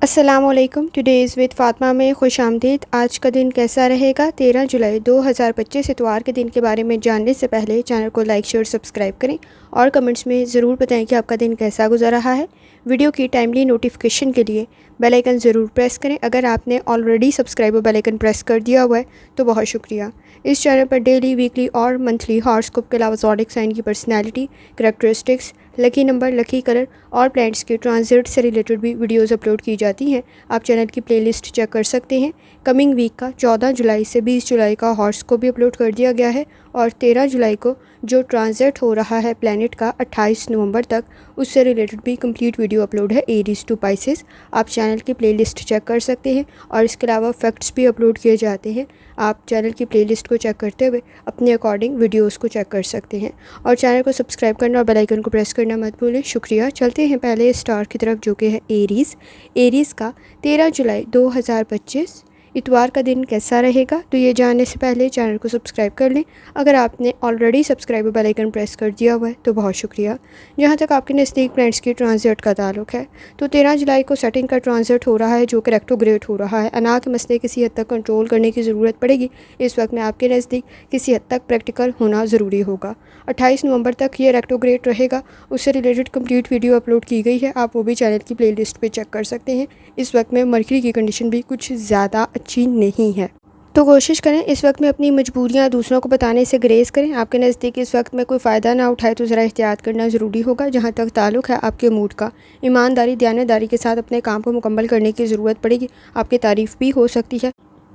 अस्सलामुअलैकुम। Today's with Fatima में खुश आमदीद। आज का दिन कैसा रहेगा? 13 जुलाई 2025 इतवार के दिन के बारे में जानने से पहले चैनल को लाइक शेयर सब्सक्राइब करें और कमेंट्स में ज़रूर बताएं कि आपका दिन कैसा गुजर रहा है। वीडियो की टाइमली नोटिफिकेशन के लिए बेल आइकन ज़रूर प्रेस करें। अगर आपने ऑलरेडी सब्सक्राइब और बेल आइकन प्रेस कर दिया हुआ है तो बहुत शुक्रिया। इस चैनल पर डेली, वीकली और मंथली हॉरोस्कोप के अलावा ज़ोडिक साइन की personality, characteristics, lucky number, lucky colour और प्लैनेट्स के ट्रांजिट से रिलेटेड भी वीडियोस अपलोड की जाती हैं। आप चैनल की प्लेलिस्ट चेक कर सकते हैं। कमिंग वीक का 14 जुलाई से 20 जुलाई का हॉरोस्कोप भी अपलोड कर दिया गया है और 13 जुलाई को जो ट्रांजिट हो रहा है प्लैनेट का 28 नवंबर तक, उससे रिलेटेड भी कंप्लीट वीडियो अपलोड है एरीज टू पाइसेस। आप चैनल की प्लेलिस्ट चेक कर सकते हैं और इसके अलावा फैक्ट्स भी अपलोड किए जाते हैं। आप चैनल की प्लेलिस्ट को चेक करते हुए अपने अकॉर्डिंग वीडियोस को चेक कर सकते हैं और चैनल को सब्सक्राइब करना और बेल आइकन को प्रेस करना मत भूलें। शुक्रिया। चलते हैं पहले स्टार की तरफ जो कि है एरीज़ का 13 जुलाई 2025 इतवार का दिन कैसा रहेगा, तो ये जानने से पहले चैनल को सब्सक्राइब कर लें। अगर आपने ऑलरेडी सब्सक्राइब और बेल आइकन प्रेस कर दिया हुआ है तो बहुत शुक्रिया। जहाँ तक आपके नज़दीक प्लैनेट्स की ट्रांजिट का ताल्लुक है तो 13 जुलाई को सेटिंग का ट्रांजिट हो रहा है जो कि रेट्रोग्रेड हो रहा है। अना के मसले किसी हद तक कंट्रोल करने की ज़रूरत पड़ेगी। इस वक्त में आपके नज़दीक किसी हद तक प्रैक्टिकल होना ज़रूरी होगा। 28 नवंबर तक ये रेट्रोग्रेड रहेगा। उससे रिलेटेड कंप्लीट वीडियो अपलोड की गई है, आप वो भी चैनल की प्लेलिस्ट पे चेक कर सकते हैं। इस वक्त में मरकरी की कंडीशन भी कुछ ज़्यादा अच्छी नहीं है, तो कोशिश करें इस वक्त में अपनी मजबूरियां दूसरों को बताने से ग्रेस करें। आपके नज़दीक इस वक्त में कोई फ़ायदा ना उठाए तो ज़रा एहतियात करना ज़रूरी होगा। जहां तक ताल्लुक है आपके मूड का, ईमानदारी, दयानतदारी के साथ अपने काम को मुकम्मल करने की ज़रूरत पड़ेगी। आपकी तारीफ़ भी हो सकती है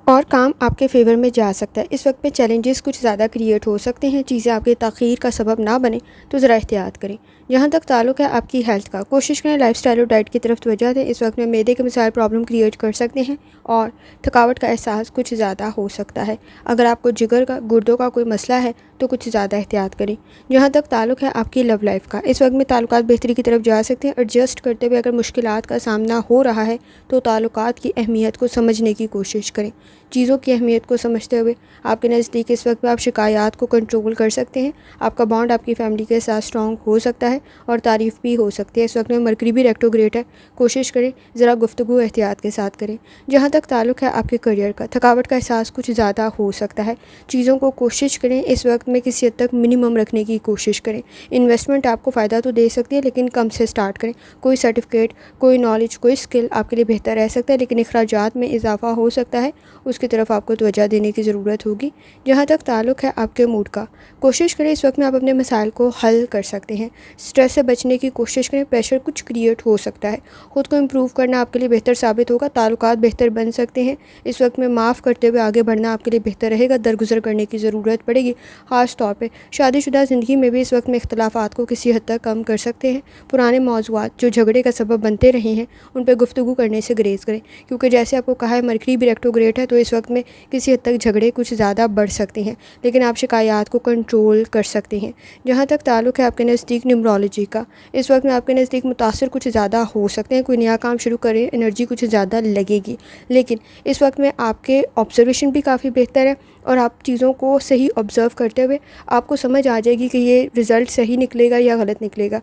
और काम आपके फेवर में जा सकता है। इस वक्त में चैलेंजेस कुछ ज़्यादा क्रिएट हो सकते हैं। चीज़ें आपके ताख़ीर का सबब ना बने तो ज़रा एहतियात करें। जहाँ तक ताल्लुक है आपकी हेल्थ का, कोशिश करें लाइफस्टाइल और डाइट की तरफ तवज्जो दें। इस वक्त में मैदे के मसाइल प्रॉब्लम क्रिएट कर सकते हैं और थकावट का एहसास कुछ ज़्यादा हो सकता है। अगर आपको जिगर का, गुर्दों का कोई मसला है तो कुछ ज़्यादा एहतियात करें। जहाँ तक ताल्लुक है आपकी लव लाइफ का, इस वक्त में ताल्लुकात बेहतरी की तरफ जा सकते हैं। एडजस्ट करते हुए अगर मुश्किलात का सामना हो रहा है तो ताल्लुकात की अहमियत को समझने की कोशिश करें। चीज़ों की अहमियत को समझते हुए आपके नज़दीक इस वक्त में आप शिकायत को कंट्रोल कर सकते हैं। आपका बॉन्ड आपकी फैमिली के साथ स्ट्रॉन्ग हो सकता है और तारीफ़ भी हो सकती है। इस वक्त में मरकरी भी रेट्रोग्रेड है, कोशिश करें ज़रा गुफ्तगू एहतियात के साथ करें। जहाँ तक ताल्लुक है आपके करियर का, थकावट का एहसास कुछ ज़्यादा हो सकता है। चीज़ों को कोशिश करें इस वक्त में किसी हद तक मिनिमम रखने की कोशिश करें। इन्वेस्टमेंट आपको फ़ायदा तो दे सकती है लेकिन कम से स्टार्ट करें। कोई सर्टिफिकेट, कोई नॉलेज, कोई स्किल आपके लिए बेहतर रह सकता है लेकिन अखराजात में इजाफा हो सकता है, उसकी तरफ आपको तवज्जो देने की ज़रूरत होगी। जहाँ तक ताल्लुक है आपके मूड का, कोशिश करें इस वक्त में आप अपने मसाइल को हल कर सकते हैं। स्ट्रेस से बचने की कोशिश करें। प्रेशर कुछ क्रिएट हो सकता है, ख़ुद को इम्प्रूव करना आपके लिए बेहतर साबित होगा। ताल्लुकात बेहतर बन सकते हैं। इस वक्त में माफ़ करते हुए आगे बढ़ना आपके लिए बेहतर रहेगा। दरगुजर करने की ज़रूरत पड़ेगी। ख़ास तौर पर शादीशुदा ज़िंदगी में भी इस वक्त में इख्तलाफात को किसी हद तक कम कर सकते हैं। पुराने मौज़ूआत जो झगड़े का सबब बनते रहे हैं उन पर गुफ्तगू करने से ग्रेज़ करें, क्योंकि जैसे आपको कहा है मरकरी भी रेट्रोग्रेड है तो इस वक्त में किसी हद तक झगड़े कुछ ज़्यादा बढ़ सकते हैं लेकिन आप शिकायत को कंट्रोल कर सकते हैं। जहाँ तक ताल्लुक है आपके नज़दीक न्यूमरोलॉजी का, इस वक्त में आपके नज़दीक मुतासर कुछ ज़्यादा हो सकते हैं। कोई नया काम शुरू करें, एनर्जी कुछ ज़्यादा लगेगी लेकिन इस वक्त में आपके ऑब्जर्वेशन भी काफ़ी बेहतर है और आप चीज़ों को सही ऑब्ज़र्व करते हुए आपको समझ आ जाएगी कि ये रिज़ल्ट सही निकलेगा या गलत निकलेगा।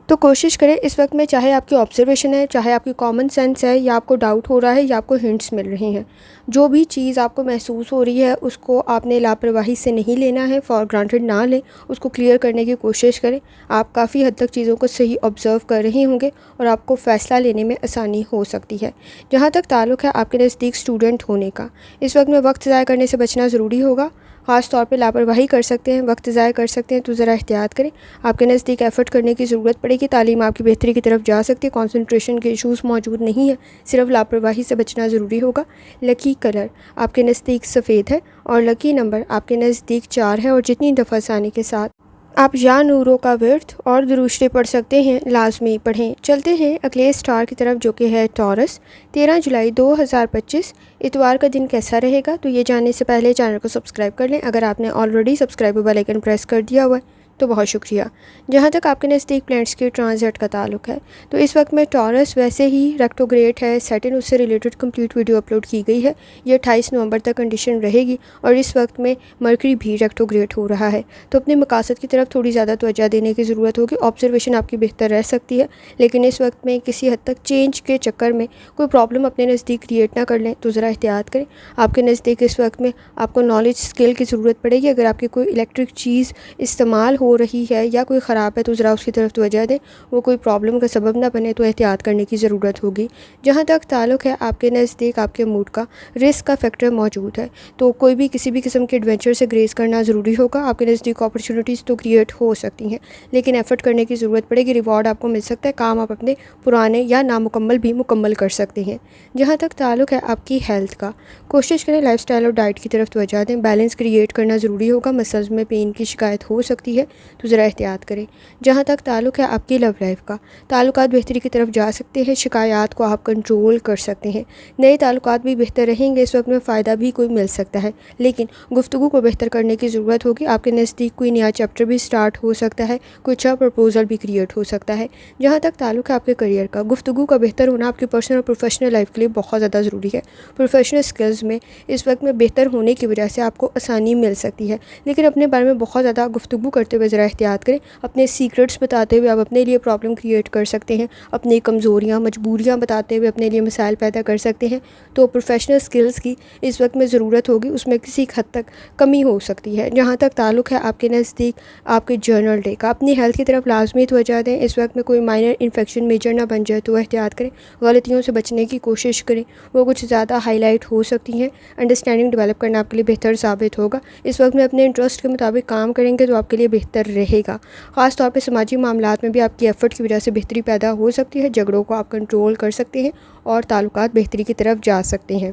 तो कोशिश करें इस वक्त में, चाहे आपकी ऑब्जर्वेशन है, चाहे आपकी कॉमन सेंस है, या आपको डाउट हो रहा है या आपको हिंट्स मिल रहे हैं, जो भी चीज़ आपको महसूस हो रही है उसको आपने लापरवाही से नहीं लेना है, फॉर ग्रांटेड ना लें, उसको क्लियर करने की कोशिश करें। आप काफ़ी हद तक चीज़ों को सही ऑब्ज़र्व कर रहे होंगे और आपको फ़ैसला लेने में आसानी हो सकती है। जहाँ तक ताल्लुक है आपके नज़दीक स्टूडेंट होने का, इस वक्त में वक्त ज़ाया करने से बचना ज़रूरी होगा। ख़ास तौर पे लापरवाही कर सकते हैं, वक्त ज़ाया कर सकते हैं, तो ज़रा एहतियात करें। आपके नज़दीक एफ़र्ट करने की ज़रूरत पड़ेगी। तालीम आपकी बेहतरी की तरफ जा सकती है। कंसंट्रेशन के इशूज़ मौजूद नहीं है, सिर्फ लापरवाही से बचना ज़रूरी होगा। लकी कलर आपके नज़दीक सफ़ेद है और लकी नंबर आपके नज़दीक 4 है और जितनी दफ़ा आसानी के साथ आप या नूरों का विर्द और दुरूशरे पढ़ सकते हैं, लाजमी पढ़ें। चलते हैं अगले स्टार की तरफ जो कि है टॉरस। 13 जुलाई 2025 इतवार का दिन कैसा रहेगा, तो ये जानने से पहले चैनल को सब्सक्राइब कर लें। अगर आपने already subscribe bell icon press कर दिया हुआ है तो बहुत शुक्रिया। जहाँ तक आपके नज़दीक प्लैनेट्स के ट्रांजिट का ताल्लुक है, तो इस वक्त में टॉरस वैसे ही रेट्रोग्रेड है, सैटर्न उससे रिलेटेड कंप्लीट वीडियो अपलोड की गई है। ये 28 नवंबर तक कंडीशन रहेगी और इस वक्त में मरकरी भी रेट्रोग्रेड हो रहा है, तो अपने मकासद की तरफ थोड़ी ज़्यादा तवज्जो देने की ज़रूरत होगी। ऑब्जर्वेशन आपकी बेहतर रह सकती है, लेकिन इस वक्त में किसी हद तक चेंज के चक्कर में कोई प्रॉब्लम अपने नज़दीक क्रिएट ना कर लें, तो ज़रा एहतियात करें। आपके नज़दीक इस वक्त में आपको नॉलेज स्किल की ज़रूरत पड़ेगी। अगर आपकी कोई इलेक्ट्रिक चीज़ इस्तेमाल हो रही है या कोई ख़राब है, तो ज़रा उसकी तरफ तवज्जो दें, वो कोई प्रॉब्लम का सबब ना बने, तो एहतियात करने की ज़रूरत होगी। जहाँ तक ताल्लुक़ है आपके नज़दीक आपके मूड का, रिस्क का फैक्टर मौजूद है, तो कोई भी किसी भी किस्म के एडवेंचर से ग्रेस करना ज़रूरी होगा। आपके नज़दीक अपॉर्चुनिटीज़ तो क्रिएट हो सकती हैं, लेकिन एफ़र्ट करने की ज़रूरत पड़ेगी। रिवॉर्ड आपको मिल सकता है, काम आप अपने पुराने या नामुकम्मल भी मुकम्मल कर सकते हैं। जहाँ तक ताल्लुक़ है आपकी हेल्थ का, कोशिश करें लाइफ़स्टाइल और डाइट की तरफ तवज्जो दें। बैलेंस क्रिएट करना ज़रूरी होगा। मसल्स में पेन की शिकायत हो सकती है, तो ज़रा एहतियात करें। जहाँ तक ताल्लुक़ है आपकी लव लाइफ का, ताल्लुकात बेहतरी की तरफ जा सकते हैं। शिकायत को आप कंट्रोल कर सकते हैं। नए ताल्लुकात भी बेहतर रहेंगे। इस वक्त में फ़ायदा भी कोई मिल सकता है, लेकिन गुफ्तगू को बेहतर करने की ज़रूरत होगी। आपके नज़दीक कोई नया चैप्टर भी स्टार्ट हो सकता है, कोई अच्छा प्रपोजल भी क्रिएट हो सकता है। जहाँ तक ताल्लुक़ है आपके करियर का, गुफ्तगू का बेहतर होना आपकी पर्सनल और प्रोफेशनल लाइफ के लिए बहुत ज़्यादा ज़रूरी है। प्रोफेशनल स्किल्स में इस वक्त में बेहतर होने की वजह से आपको आसानी मिल सकती है, लेकिन अपने बारे में बहुत ज़्यादा गुफ्तगू करते हुए ज़रा एहतियात करें। अपने सीक्रेट्स बताते हुए आप अपने लिए प्रॉब्लम क्रिएट कर सकते हैं। अपनी कमज़ोरियाँ मजबूरियाँ बताते हुए अपने लिए मसाइल पैदा कर सकते हैं। तो प्रोफेशनल स्किल्स की इस वक्त में ज़रूरत होगी, उसमें किसी हद तक कमी हो सकती है। जहाँ तक ताल्लुक़ है आपके नज़दीक आपके जर्नल डे का, अपनी हेल्थ की तरफ लाजमी तवज्जो दें। इस वक्त में कोई माइनर इन्फेक्शन मेजर ना बन जाए, तो एहतियात करें। गलतियों से बचने की कोशिश करें, वो कुछ ज़्यादा हाईलाइट हो सकती हैं। अंडरस्टैंडिंग डेवलप करना आपके लिए बेहतर साबित होगा। इस वक्त में अपने इंटरेस्ट के मुताबिक काम करेंगे तो आपके लिए बेहतर रहेगा। ख़ास तौर पे समाजी मामलात में भी आपकी एफ़र्ट की वजह से बेहतरी पैदा हो सकती है। झगड़ों को आप कंट्रोल कर सकते हैं और ताल्लुकात बेहतरी की तरफ जा सकते हैं।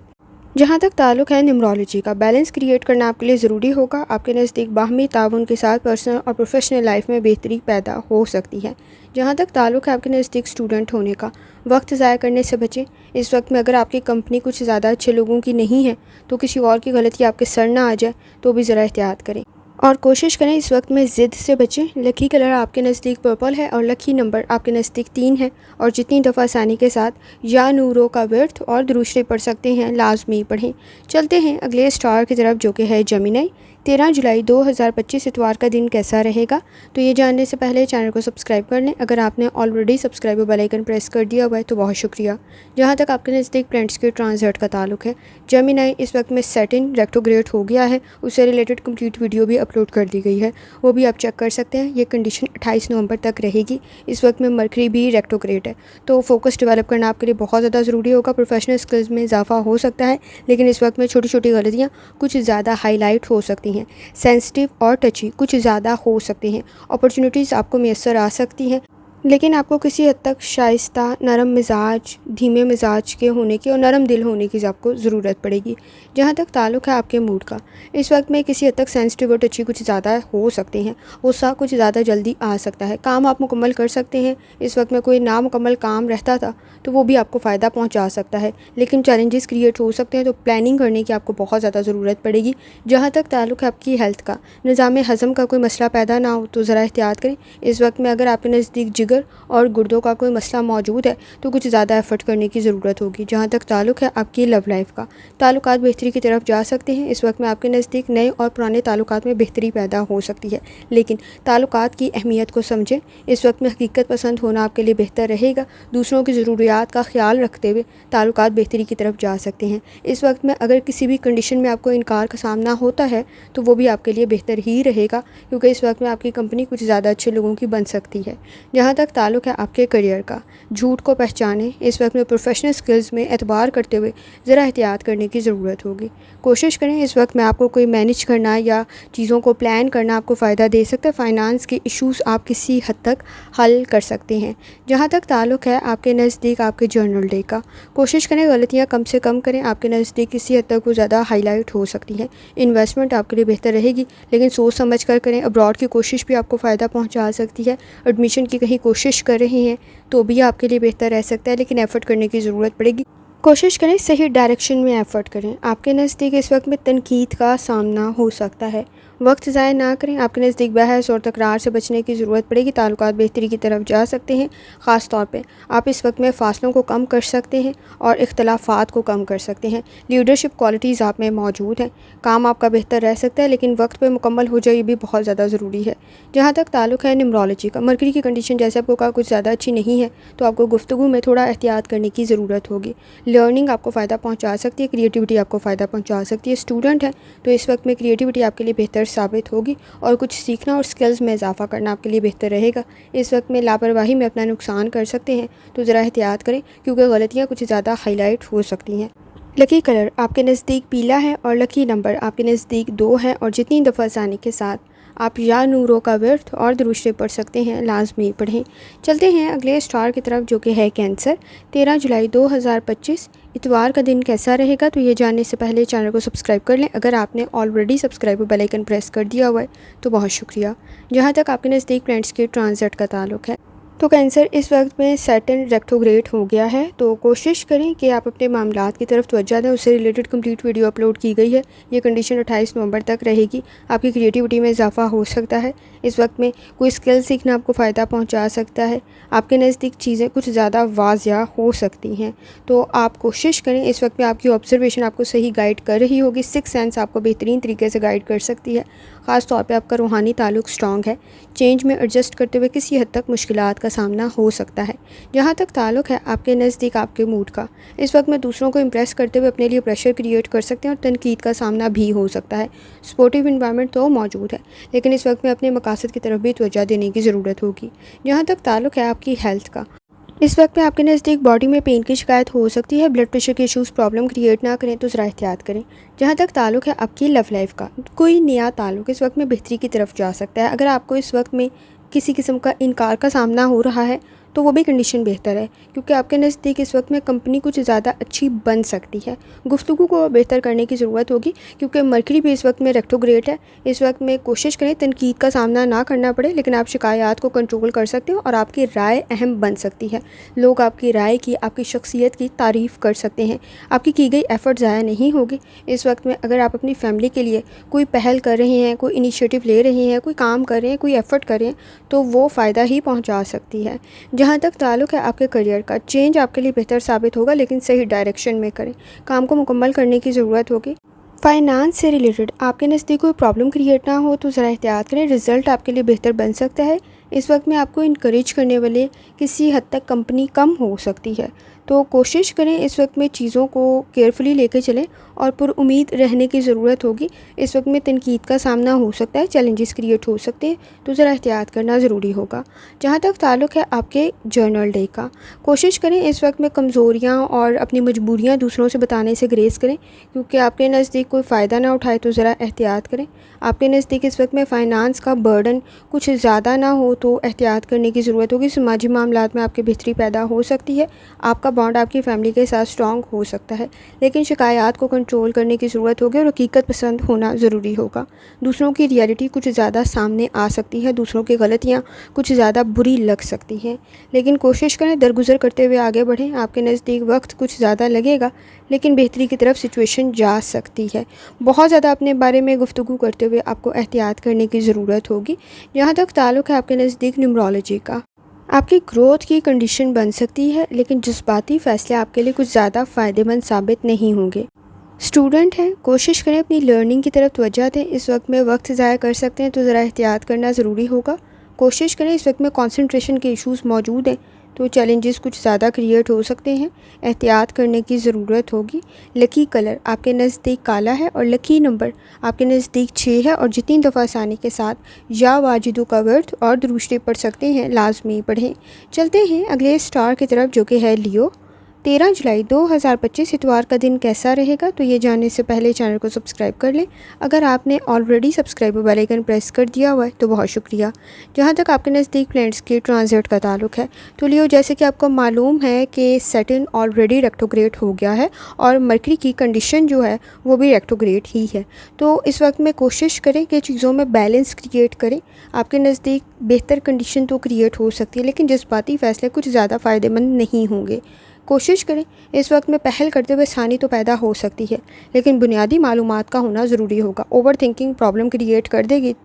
जहाँ तक ताल्लुक़ है न्यूमरोलॉजी का, बैलेंस क्रिएट करना आपके लिए ज़रूरी होगा। आपके नज़दीक बाहमी ताउन के साथ पर्सनल और प्रोफेशनल लाइफ में बेहतरी पैदा हो सकती है। जहाँ तक ताल्लुक़ है आपके नज़दीक स्टूडेंट होने का, वक्त ज़ाया करने से बचें। इस वक्त में अगर आपकी कंपनी कुछ ज़्यादा अच्छे लोगों की नहीं है, तो किसी और की गलती आपके सर ना आ जाए, तो भी ज़रा एहतियात करें और कोशिश करें इस वक्त में ज़िद से बचें। लकी कलर आपके नज़दीक पर्पल है और लकी नंबर आपके नज़दीक 3 है। और जितनी दफ़ा आसानी के साथ या नूरों का वर्थ और दुरूद शरीफ पढ़ सकते हैं, लाजमी पढ़ें। चलते हैं अगले स्टार की तरफ, जो कि है जेमिनी। 13 जुलाई 2025 इतवार का दिन कैसा रहेगा, तो ये जानने से पहले चैनल को सब्सक्राइब कर लें। अगर आपने already subscribe bell icon press कर दिया हुआ है तो बहुत शुक्रिया। जहाँ तक आपके नज़दीक प्लैनेट्स के ट्रांजिट का ताल्लुक है, जेमिनी इस वक्त में सैटर्न रेट्रोग्रेड हो गया है, उससे रिलेटेड कंप्लीट वीडियो भी अपलोड कर दी गई है, वो भी आप चेक कर सकते हैं। ये कंडीशन 28 नवंबर तक रहेगी। इस वक्त में मरकरी भी रेट्रोग्रेड है, तो फोकस डेवलप करना आपके लिए बहुत ज़्यादा ज़रूरी होगा। प्रोफेशनल स्किल्स में इजाफा हो सकता है, लेकिन इस वक्त में छोटी छोटी गलतियाँ कुछ ज़्यादा हाईलाइट हो सकती हैं। सेंसिटिव और टची कुछ ज़्यादा हो सकते हैं। अपॉर्चुनिटीज़ आपको मैसर आ सकती हैं, लेकिन आपको किसी हद तक शाइस्ता, नरम मिजाज, धीमे मिजाज के होने की और नरम दिल होने की आपको ज़रूरत पड़ेगी। जहाँ तक ताल्लुक है आपके मूड का, इस वक्त में किसी हद तक सेंसिटिव और टची कुछ ज़्यादा हो सकते हैं। गुस्सा कुछ ज़्यादा जल्दी आ सकता है। काम आप मुकम्मल कर सकते हैं। इस वक्त में कोई नामुकम्मल काम रहता था तो वो भी आपको फ़ायदा पहुँचा सकता है, लेकिन चैलेंजेस क्रिएट हो सकते हैं, तो प्लानिंग करने की आपको बहुत ज़्यादा ज़रूरत पड़ेगी। जहाँ तक ताल्लुक है आपकी हेल्थ का, निज़ाम हज़म का कोई मसला पैदा ना हो, तो ज़रा एहतियात करें। इस वक्त में अगर आपके नज़दीक जिगर और गुर्दों का कोई मसला मौजूद है, तो कुछ ज़्यादा एफर्ट करने की ज़रूरत होगी। जहाँ तक ताल्लुक है आपकी लव लाइफ का, ताल्लुकात बेहतरी की तरफ जा सकते हैं। इस वक्त में आपके नज़दीक नए और पुराने ताल्लुकात में बेहतरी पैदा हो सकती है, लेकिन ताल्लुकात की अहमियत को समझें। इस वक्त में हकीकत पसंद होना आपके लिए बेहतर रहेगा। दूसरों की ज़रूरियात का ख्याल रखते हुए ताल्लुकात बेहतरी की तरफ जा सकते हैं। इस वक्त में अगर किसी भी कंडीशन में आपको इनकार का सामना होता है, तो वो भी आपके लिए बेहतर ही रहेगा, क्योंकि इस वक्त में आपकी कंपनी कुछ ज़्यादा अच्छे लोगों की बन सकती है। जहाँ तक ताल्लुक है आपके करियर का, झूठ को पहचानें। इस वक्त में प्रोफेशनल स्किल्स में एतबार करते हुए ज़रा एहतियात करने की ज़रूरत होगी। कोशिश करें इस वक्त में आपको कोई मैनेज करना या चीज़ों को प्लान करना आपको फ़ायदा दे सकता है। फ़ाइनेंस के इश्यूज़ आप किसी हद तक हल कर सकते हैं। जहाँ तक ताल्लुक है आपके नज़दीक आपके जर्नल डे का, कोशिश करें गलतियाँ कम से कम करें। आपके नज़दीक किसी हद तक वो ज़्यादा हाईलाइट हो सकती हैं। इन्वेस्टमेंट आपके लिए बेहतर रहेगी, लेकिन सोच समझ कर करें। अब्रॉड की कोशिश भी आपको फ़ायदा पहुँचा सकती है। एडमिशन की कहीं कोशिश कर रहे हैं तो भी आपके लिए बेहतर रह सकता है, लेकिन एफ़र्ट करने की ज़रूरत पड़ेगी। कोशिश करें सही डायरेक्शन में एफ़र्ट करें। आपके नज़दीक इस वक्त में तनकीद का सामना हो सकता है, वक्त ज़ाया ना करें। आपके नज़दीक बहस और तकरार से बचने की ज़रूरत पड़ेगी। ताल्लुकात बेहतरी की तरफ जा सकते हैं। ख़ास तौर पे आप इस वक्त में फ़ासलों को कम कर सकते हैं और इख्तलाफात को कम कर सकते हैं। लीडरशिप क्वालिटीज़ आप में मौजूद हैं। काम आपका बेहतर रह सकता है, लेकिन वक्त पे मुकम्मल हो जाए ये भी बहुत ज़्यादा ज़रूरी है। जहाँ तक ताल्लुक़ है न्यूमरोलॉजी का, मरकरी की कंडीशन जैसे आपको कहा कुछ ज़्यादा अच्छी नहीं है, तो आपको गुफ्तगू में थोड़ा एहतियात करने की ज़रूरत होगी। लर्निंग आपको फ़ायदा पहुँचा सकती है, क्रिएटिविटी आपको फ़ायदा पहुँचा सकती है। स्टूडेंट है तो इस वक्त में क्रिएटिविटी आपके लिए बेहतर साबित होगी और कुछ सीखना और स्किल्स में इजाफा करना आपके लिए बेहतर रहेगा। इस वक्त में लापरवाही में अपना नुकसान कर सकते हैं, तो ज़रा एहतियात करें क्योंकि गलतियाँ कुछ ज़्यादा हाईलाइट हो सकती हैं। लकी कलर आपके नज़दीक पीला है और लकी नंबर आपके नज़दीक 2 है और जितनी दफ़ा आसानी के साथ आप या नूरों का वर्थ और दुरूशे पढ़ सकते हैं, लाजमी पढ़ें। चलते हैं अगले स्टार की तरफ जो कि है कैंसर। 13 जुलाई 2025 इतवार का दिन कैसा रहेगा, तो ये जानने से पहले चैनल को सब्सक्राइब कर लें। अगर आपने already subscribe bell icon press कर दिया हुआ है तो बहुत शुक्रिया। जहाँ तक आपके नज़दीक प्लैनेट्स के ट्रांजिट का ताल्लुक़ है, तो कैंसर इस वक्त में सैटर्न रेट्रोग्रेड हो गया है, तो कोशिश करें कि आप अपने मामलात की तरफ तवज्जो दें। उससे रिलेटेड कंप्लीट वीडियो अपलोड की गई है। ये कंडीशन 28 नवंबर तक रहेगी। आपकी क्रिएटिविटी में इजाफा हो सकता है। इस वक्त में कोई स्किल सीखना आपको फ़ायदा पहुंचा सकता है। आपके नज़दीक चीज़ें कुछ ज़्यादा वाज़िया हो सकती हैं, तो आप कोशिश करें। इस वक्त में आपकी ऑब्जर्वेशन आपको सही गाइड कर रही होगी। सिक्स सेंस आपको बेहतरीन तरीके से गाइड कर सकती है। ख़ास तौर पे आपका रूहानी ताल्लुक़ स्ट्रॉन्ग है। चेंज में एडजस्ट करते हुए किसी हद तक मुश्किलात का सामना हो सकता है। जहाँ तक ताल्लुक़ है आपके नज़दीक आपके मूड का, इस वक्त में दूसरों को इम्प्रेस करते हुए अपने लिए प्रेशर क्रिएट कर सकते हैं और तनकीद का सामना भी हो सकता है। सपोर्टिव इन्वायरमेंट तो मौजूद है, लेकिन इस वक्त में अपने मकासद की तरफ भी तवज्जो देने की ज़रूरत होगी। जहाँ तक ताल्लुक़ है आपकी हेल्थ का, इस वक्त में आपके नज़दीक बॉडी में पेन की शिकायत हो सकती है। ब्लड प्रेशर के इश्यूज़ प्रॉब्लम क्रिएट ना करें, तो ज़रा एहतियात करें। जहाँ तक ताल्लुक़ है आपकी लव लाइफ का, कोई नया ताल्लुक़ इस वक्त में बेहतरी की तरफ जा सकता है। अगर आपको इस वक्त में किसी किस्म का इनकार का सामना हो रहा है तो वो भी कंडीशन बेहतर है, क्योंकि आपके नज़दीक इस वक्त में कंपनी कुछ ज़्यादा अच्छी बन सकती है। गुफ्तगू को बेहतर करने की ज़रूरत होगी, क्योंकि मरकरी भी इस वक्त में रेट्रोग्रेड है। इस वक्त में कोशिश करें तनकीद का सामना ना करना पड़े, लेकिन आप शिकायत को कंट्रोल कर सकते हो और आपकी राय अहम बन सकती है। लोग आपकी राय की, आपकी शख्सियत की तारीफ़ कर सकते हैं। आपकी की गई एफ़र्ट ज़ाया नहीं होगी। इस वक्त में अगर आप अपनी फैमिली के लिए कोई पहल कर रहे हैं, कोई इनिशिएटिव ले रहे हैं, कोई काम कर रहे हैं, कोई एफ़र्ट कर रहे हैं, तो वो फ़ायदा ही पहुँचा सकती है। जहाँ तक ताल्लुक़ है आपके करियर का, चेंज आपके लिए बेहतर साबित होगा, लेकिन सही डायरेक्शन में करें। काम को मुकम्मल करने की ज़रूरत होगी। फाइनेंस से रिलेटेड आपके नज़दीक कोई प्रॉब्लम क्रिएट ना हो, तो ज़रा एहतियात करें। रिज़ल्ट आपके लिए बेहतर बन सकता है। इस वक्त में आपको इनकरेज करने वाले किसी हद तक कंपनी कम हो सकती है, तो कोशिश करें इस वक्त में चीज़ों को केयरफुली लेके चलें और पुरुम्मीद रहने की ज़रूरत होगी। इस वक्त में तनकीद का सामना हो सकता है, चैलेंजेस क्रिएट हो सकते हैं, तो ज़रा एहतियात करना ज़रूरी होगा। जहाँ तक ताल्लुक़ है आपके जर्नल डे का, कोशिश करें इस वक्त में कमज़ोरियाँ और अपनी मजबूरियाँ दूसरों से बताने से ग्रेस करें, क्योंकि आपके नज़दीक कोई फ़ायदा ना उठाए, तो ज़रा एहतियात करें। आपके नज़दीक इस वक्त में फ़ाइनेंस का बर्डन कुछ ज़्यादा ना हो, तो एहतियात करने की ज़रूरत होगी। समाजी मामलात में आपकी बेहतरी पैदा हो सकती है। आपका बॉन्ड आपकी फ़ैमिली के साथ स्ट्रॉन्ग हो सकता है, लेकिन शिकायत को कंट्रोल करने की ज़रूरत होगी और हकीकत पसंद होना ज़रूरी होगा। दूसरों की रियलिटी कुछ ज़्यादा सामने आ सकती है, दूसरों की गलतियाँ कुछ ज़्यादा बुरी लग सकती हैं, लेकिन कोशिश करें दरगुजर करते हुए आगे बढ़ें। आपके नज़दीक वक्त कुछ ज़्यादा लगेगा, लेकिन बेहतरी की तरफ सिचुएशन जा सकती है। बहुत ज़्यादा अपने बारे में गुफ्तगू करते हुए आपको एहतियात करने की ज़रूरत होगी। जहाँ तक ताल्लुक़ है आपके नज़दीक न्यूमरोलॉजी का, आपकी ग्रोथ की कंडीशन बन सकती है, लेकिन जज्बाती फ़ैसले आपके लिए कुछ ज़्यादा फ़ायदेमंद साबित नहीं होंगे। स्टूडेंट हैं, कोशिश करें अपनी लर्निंग की तरफ तवज्जो दें। इस वक्त में वक्त ज़ाया कर सकते हैं, तो ज़रा एहतियात करना ज़रूरी होगा। कोशिश करें, इस वक्त में कंसंट्रेशन के इश्यूज़ मौजूद हैं, तो चैलेंजेस कुछ ज़्यादा क्रिएट हो सकते हैं, एहतियात करने की ज़रूरत होगी। लकी कलर आपके नज़दीक काला है और लकी नंबर आपके नज़दीक 6 है और जितनी दफ़ा आसानी के साथ या वाजिदों का वर्थ और दुरूशे पढ़ सकते हैं, लाजमी पढ़ें। चलते हैं अगले स्टार की तरफ जो कि है लियो। 13 जुलाई 2025 इतवार का दिन कैसा रहेगा, तो ये जानने से पहले चैनल को सब्सक्राइब कर लें। अगर आपने already subscribe bell icon press कर दिया हुआ है तो बहुत शुक्रिया। जहाँ तक आपके नज़दीक प्लैनेट्स के ट्रांजिट का ताल्लुक़ है, तो लियो जैसे कि आपको मालूम है कि सैटर्न ऑलरेडी रेट्रोग्रेड हो गया है और मरकरी की कंडीशन जो है वो भी रेट्रोग्रेड ही है। तो इस वक्त में कोशिश करें कि चीज़ों में बैलेंस क्रिएट करें। आपके नज़दीक बेहतर कंडीशन तो क्रिएट हो सकती है, लेकिन जज्बाती फ़ैसले कुछ ज़्यादा फ़ायदेमंद नहीं होंगे। कोशिश करें इस वक्त में पहल करते हुए आसानी तो पैदा हो सकती है, लेकिन बुनियादी मालूमात का होना ज़रूरी होगा। ओवर थिंकिंग प्रॉब्लम क्रिएट कर देगी